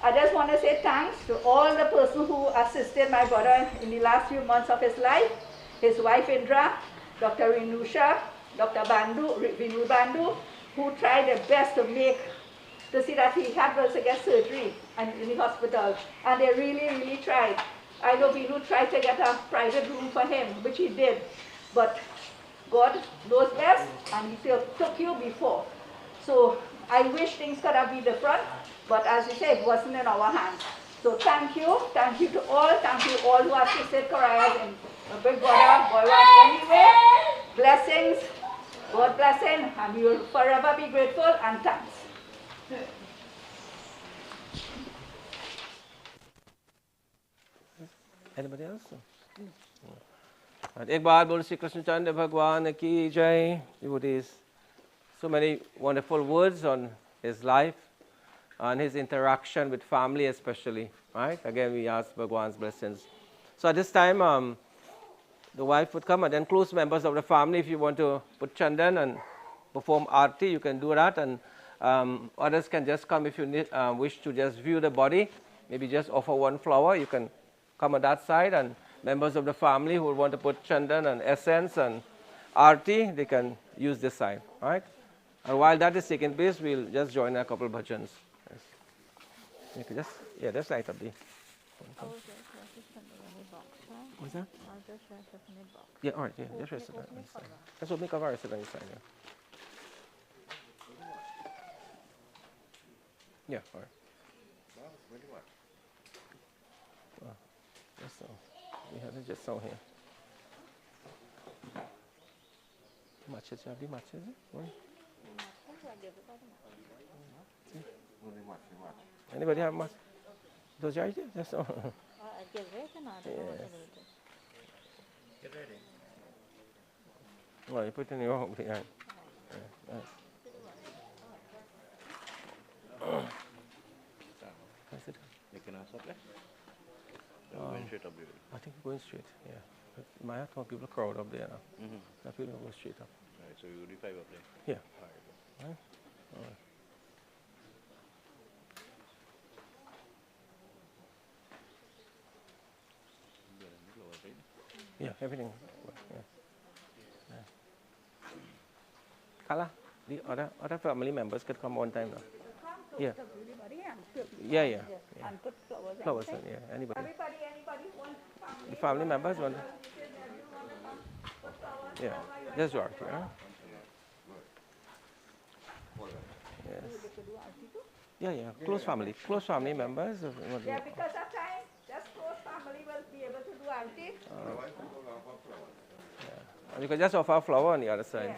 I just want to say thanks to all the persons who assisted my brother in the last few months of his life, his wife Indra, Dr. Renusha, Dr. Vinu Bandoo, who tried their best to see that he had to get surgery in the hospital. And they really tried. I know Vinu tried to get a private room for him, which he did. But God knows best, and he still took you before. So I wish things could have been different, but as you said, it wasn't in our hands. So thank you to all, thank you all who assisted Correas in Big Brother, Boy Wife anyway. Blessings, God blessing, and we will forever be grateful and thanks. Anybody else? एक बार बोल श्री कृष्ण चंद्र भगवान की जय. Devotees, so many wonderful words on his life and his interaction with family especially, right? Again, we ask Bhagwan's blessings. So at this time, the wife would come, and then close members of the family, if you want to put chandan and perform arti, you can do that, and others can just come if you need, wish to just view the body, maybe just offer one flower, you can come on that side, and members of the family who want to put chandan and essence and arti, they can use this side, right? And while that is taking place, we'll just join a couple of bhajans. Yes. You can just, yeah, just light up the. What's that? Yeah, all right, yeah, just rest it on this side. That's what make cover, rest it on this side, yeah. Yeah, all right. Just so. We have it just so here. Matches, you have the matches? One. Anybody have match? Those are ideas? That's all. Get ready. Well, you put it in your home behind. Yeah, nice. You can ask up there. Straight up there. I think we're going straight, yeah. But my have people crowd up there now. I feel we'll go straight up. Right, so you do 5 up there? Yeah. All right. All right. Yeah, everything. Yeah. Kala? The other family members could come one time now. Yeah. Yeah, yeah. Yeah. And put flowers. Flowers, yeah. Anybody. Anybody want The family members want. Yeah. Just George, yeah. Yes. Yeah, yeah. Close family members. Yeah, because at times, just close family will be able to do auntie. And you can just offer a flower on the other side. Yeah.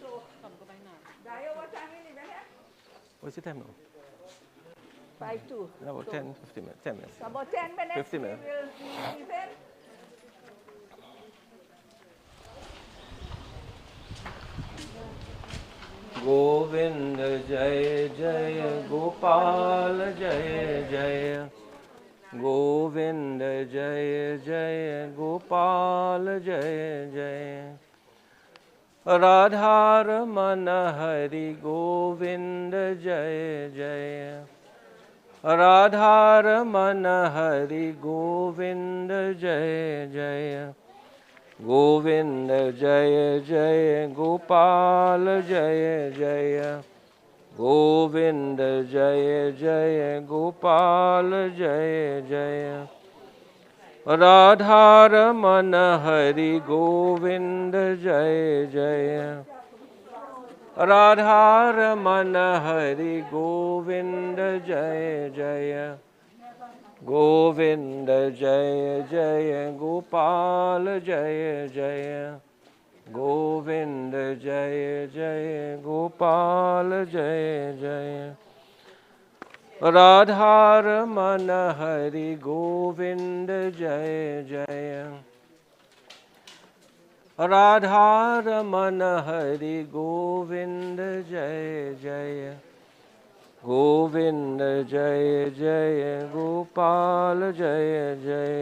So, Dayo, what time you leaving here? What's the time now? 5:02. No, about 10, 15 minutes. 10 minutes. So about 10 minutes, 50 minutes. we will be leaving. Govind जय जय गोपाल जय जय गोविंद जय जय गोपाल जय जय राधारमण हरि गोविंद जय जय राधारमण हरि गोविंद जय जय गोविंद जय जय गोपाल जय जय गोविंद जय जय गोपाल जय जय राधारमण हरि गोविंद जय जय राधारमण हरि गोविंद जय जय गोविंद जय जय गोपाल जय जय गोविंद जय जय गोपाल जय जय राधारमण हरि गोविंद जय जय राधारमण हरि गोविंद जय जय गोविंद जय जय गोपाल जय जय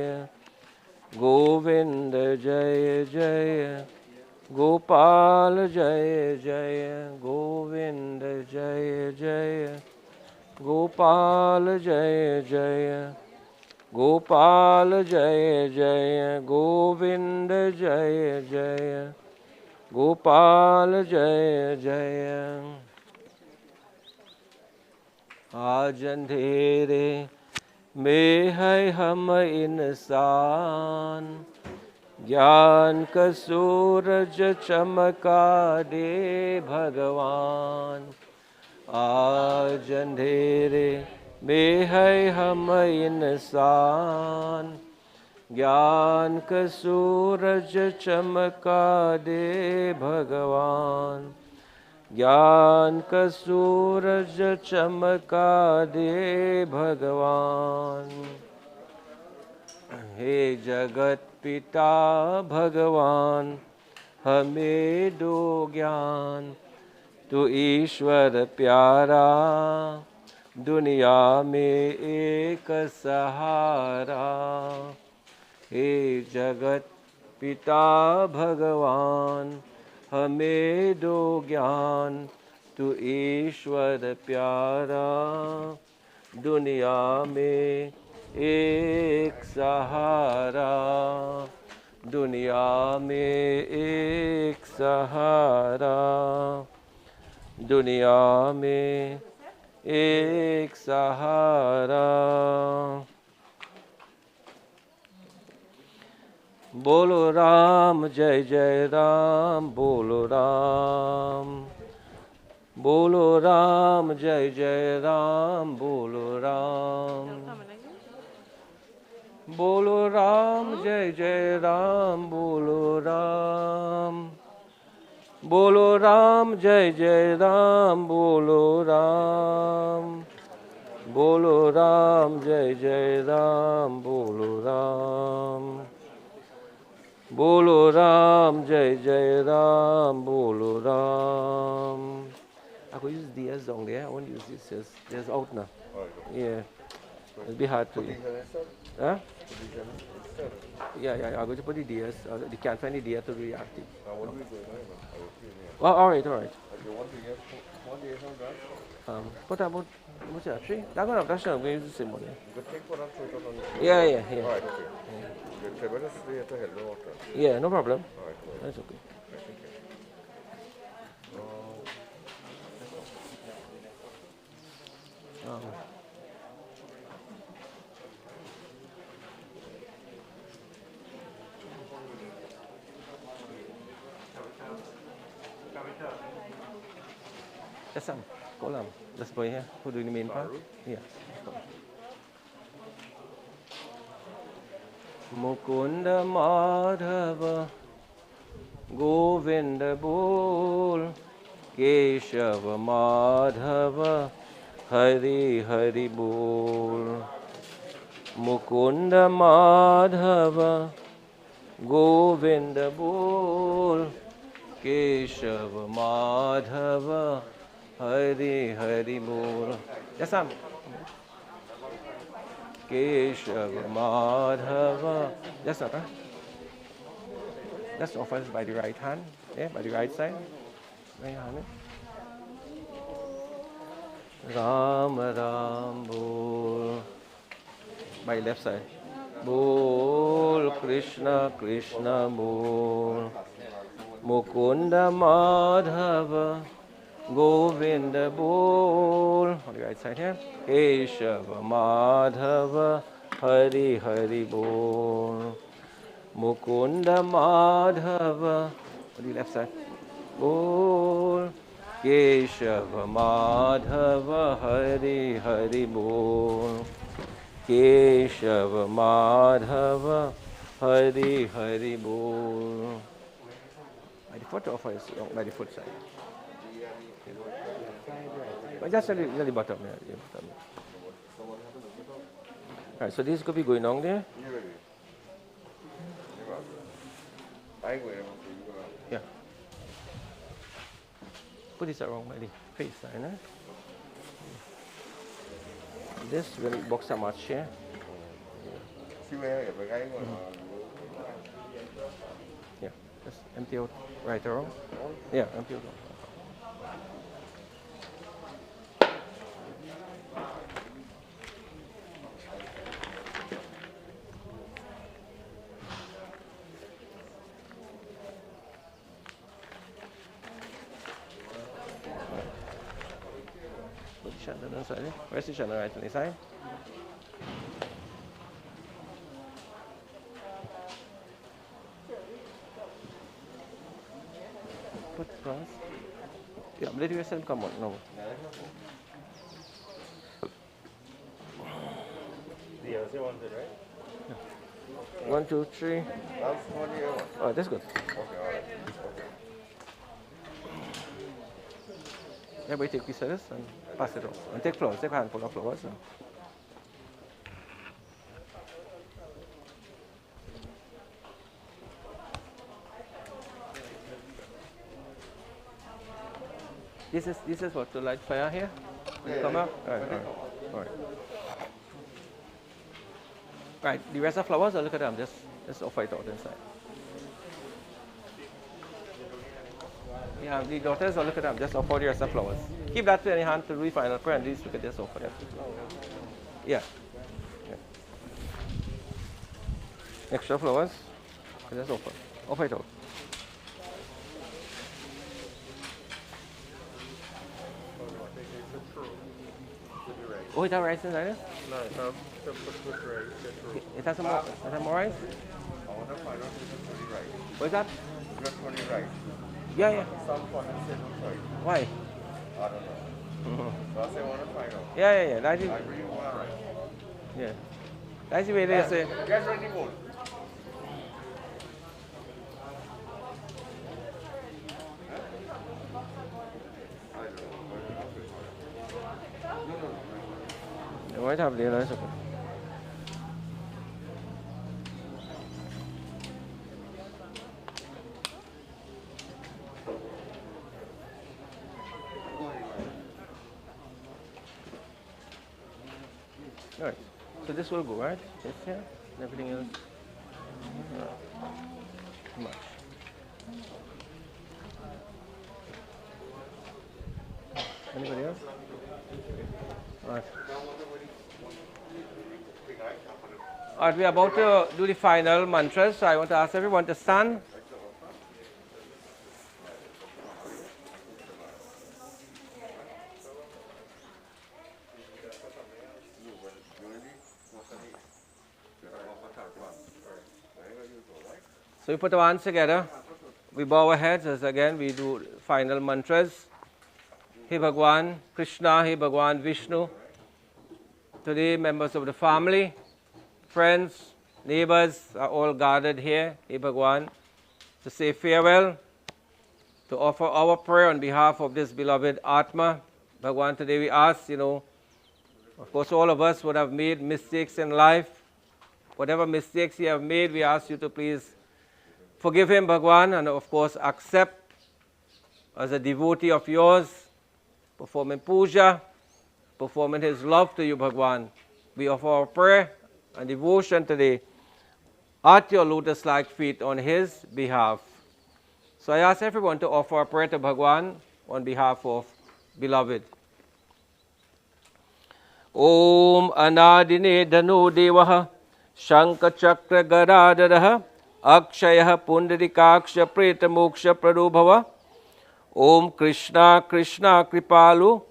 गोविंद जय जय गोपाल जय जय गोविंद जय जय गोपाल जय जय गोपाल जय जय गोविंद जय जय गोपाल जय जय आज अंधेरे में है हम इंसान ज्ञान का सूरज चमका दे भगवान आज अंधेरे में है हम इंसान ज्ञान का सूरज चमका दे भगवान ज्ञान का सूरज चमका दे भगवान हे जगत पिता भगवान हमें दो ज्ञान तू ईश्वर प्यारा दुनिया में एक सहारा हे जगत पिता भगवान हमें दो ज्ञान तू ईश्वर प्यारा दुनिया में एक सहारा दुनिया में एक सहारा दुनिया में एक सहारा बोलो राम जय जय राम बोलो राम जय जय राम बोलो राम जय जय राम बोलो राम जय जय राम बोलो राम जय जय राम बोलो राम जय जय राम बोलो Ram I could use DS down there. I won't use this. There's out now. Yeah. It'll be hard to use. Huh? Yeah. I'm going to put the DS. You can't find the DS to be active. Well, all right. You want to get 1 day from that? What about, what's that, 3? I'm going to have that. I'm going to use the same one. You can take for that straight out on the... Yeah. All right, okay. You better stay at the head of the water. Yeah, no problem. All right. That's okay. S.M. Kolam. This boy here, who doing the main part? Yeah. Mukunda Madhava Govinda Bol Keshava Madhava Hari Hari Bol Mukunda Madhava Govinda Bol Keshava Madhava Hari Hari Bol. Yes, Sam. Keshava Madhava. Yes, sir. That's offers by the right hand. Yeah, by the right side. Right hand. Ram Ram Bol. By left side. Bol Krishna Krishna Bol. Mukunda Madhava Govinda Bol. On the right side here. Keshava Madhava Hari Hari Bol. Mukunda Madhava. On the left side. Bol. Keshava Madhava Hari Hari Bol. Keshava Madhava Hari Hari Bol. By the foot or by the foot side? But just a little bottom here. Alright, so this could be going on there? Yeah. Put this around by the face side, eh? This will box so much here. Yeah, just empty out right around. Yeah, empty out. Put the shuttle on the side. Where's the shuttle right on the side? Put cross. Yeah, let yourself come on. No. Yeah, they wanted, right? Yeah. 1, 2, 3. Oh, that's good. Everybody take pieces of this and pass it off. And take flowers. Take a handful of flowers. This is what, to light fire here? Come up? All right. Right, the rest of flowers, look at them, just off it out inside. Yeah, the daughters, look at them, just offer the rest of flowers. Keep that in your hand to do the final prayer and these we can just offer them. Yeah. Extra flowers, just offer it out. Oh, it has rice inside it? No, it's not with rice. It has more rice? I want to find out if it's really right. What is that? Not really right. Yeah. Some fun and say no sorry. Why? I don't know. So I say I want to find out. Yeah. That's I it. really want to write. Yeah. That's the way they say. Get ready, go. You might have the rice. Alright, so this will go, right? This here, and everything else. Much. Anybody else? Alright. Alright, we are about to do the final mantras, so I want to ask everyone to stand. So we put our hands together. We bow our heads as again we do final mantras. Hey Bhagwan Krishna, Hey Bhagwan Vishnu. Today members of the family, friends, neighbors are all gathered here, Hey Bhagwan, to say farewell, to offer our prayer on behalf of this beloved Atma. Bhagwan, today we ask, of course all of us would have made mistakes in life. Whatever mistakes he have made, we ask you to please forgive him, Bhagwan, and of course accept as a devotee of yours, performing puja, performing his love to you, Bhagwan. We offer our prayer and devotion today at your lotus-like feet on his behalf. So I ask everyone to offer a prayer to Bhagwan on behalf of beloved. Om Anadine Danu Devaha Shanka Chakra Garadaraha Akshaya Pundarikaksha Preta Moksha Pradubhava Om Krishna Krishna Kripalu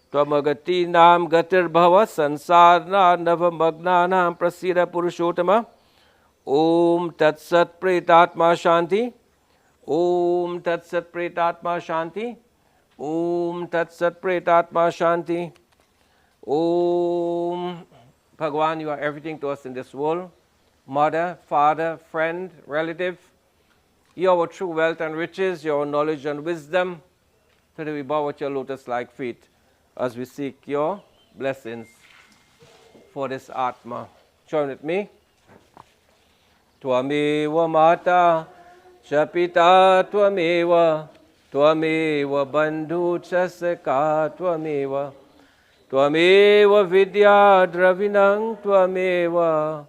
Tvamagati Nam Gatir Bhava Sansarna Nava Magnanam Prasida Purushottama Om Tatsat Pretatma Shanti Om Tatsat Pretatma Shanti Om Tatsat Pretatma Shanti Om. Bhagwan, you are everything to us in this world. Mother, father, friend, relative. You are our true wealth and riches, your knowledge and wisdom. Today we bow at your lotus-like feet as we seek your blessings for this Atma. Join with me. Tvameva Mata Chapita Tvameva Tvameva Bandhu Chasaka Tvameva Tvameva Vidya Dravinang Tvameva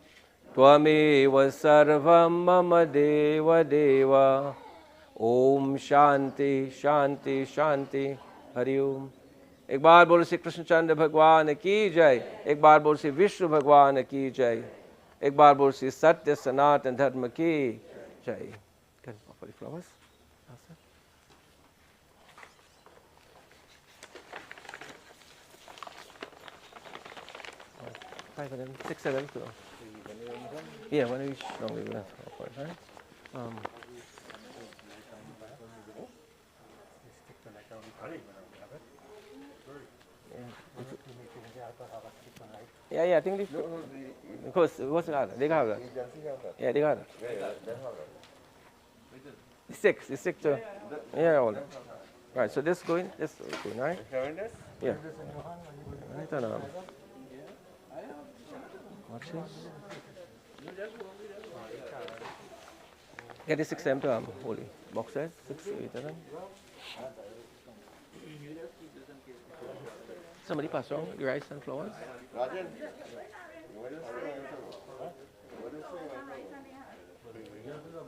Tvameva Sarvam Mama Deva Deva Om Shanti Shanti Shanti Hari Om. एक बार बोलो श्री कृष्णचंद्र भगवान की जय, एक बार बोलो श्री विष्णु भगवान की जय, एक बार बोलो श्री सत्य सनातन धर्म की जय. Can I offer the flowers? Five of them, 6 of them. So. Yeah, one of each. No, we will have to offer it, right? Yeah, I think this. Because what's the other? They got that. Yeah, they got that. It's six too. Yeah, all. Right, so this going, right? Yeah. Right on. Watch this. Get the 6 to holy boxes, 6, 8 of them. Somebody pass on the rice and flowers.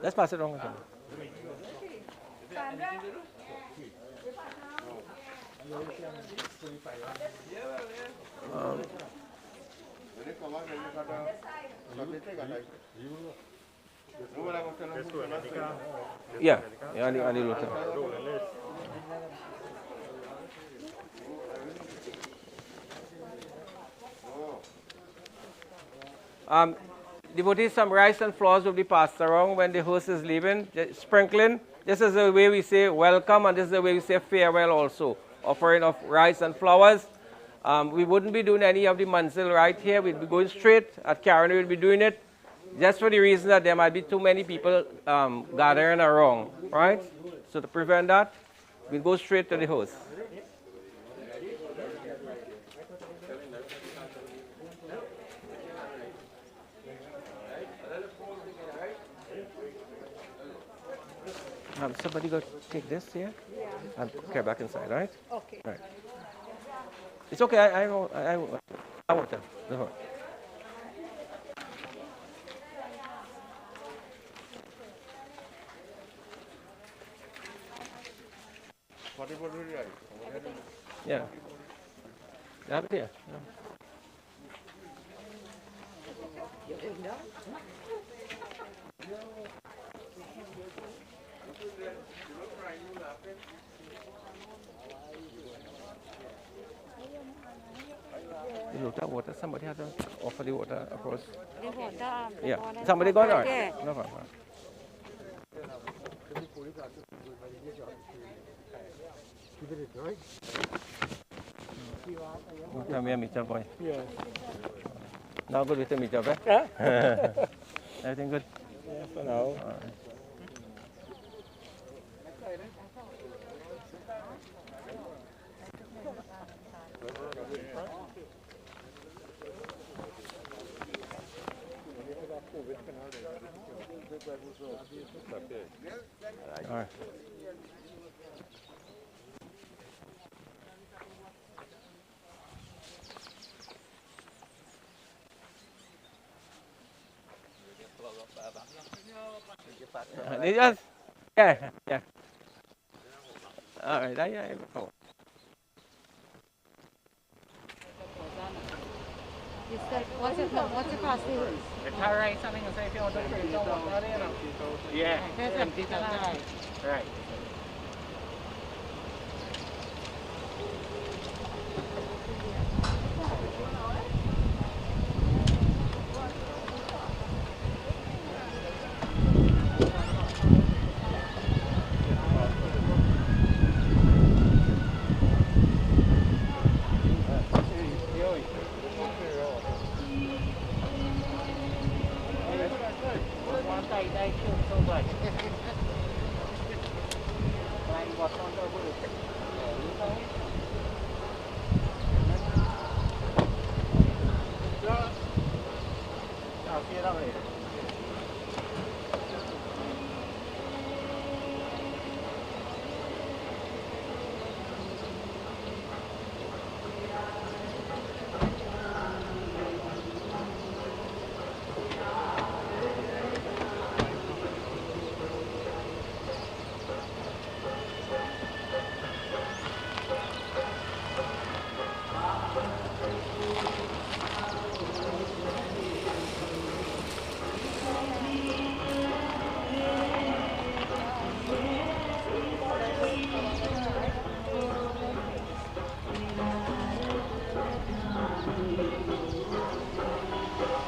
Let's pass it on. Yeah, I need look. Devotees, some rice and flowers will be passed around when the host is leaving. Just sprinkling. This is the way we say welcome, and this is the way we say farewell also. Offering of rice and flowers. We wouldn't be doing any of the manzil right here. We'd be going straight. At Karani, we'll be doing it. Just for the reason that there might be too many people gathering around, right? So to prevent that, we'll go straight to the host. Somebody go take this here and carry back inside, right? Okay. Right. It's okay. I want them. No. Yeah. Have it here. The water. Somebody had to offer the water across. The water. Yeah. Somebody got it. No problem. Come here, Mr. Boy. Yes. Now good with the job, eh? Yeah? Everything good? Yeah, for now. All right. Yes. Yeah, yeah. All right, yeah. Oh. What's it cost you? It's all right, something to say if you want to Yeah, empty Right.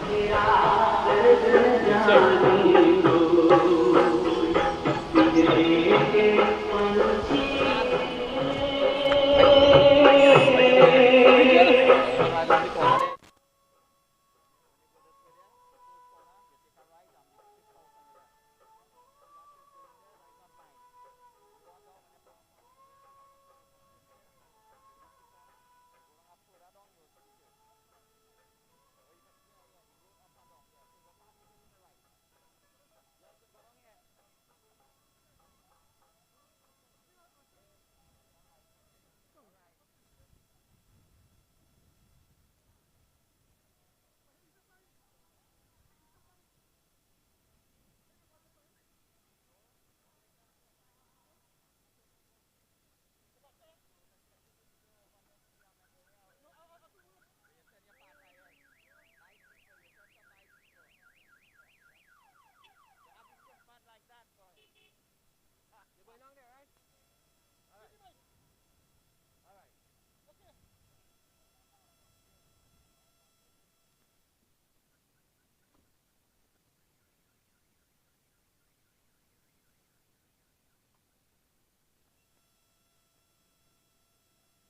Yeah.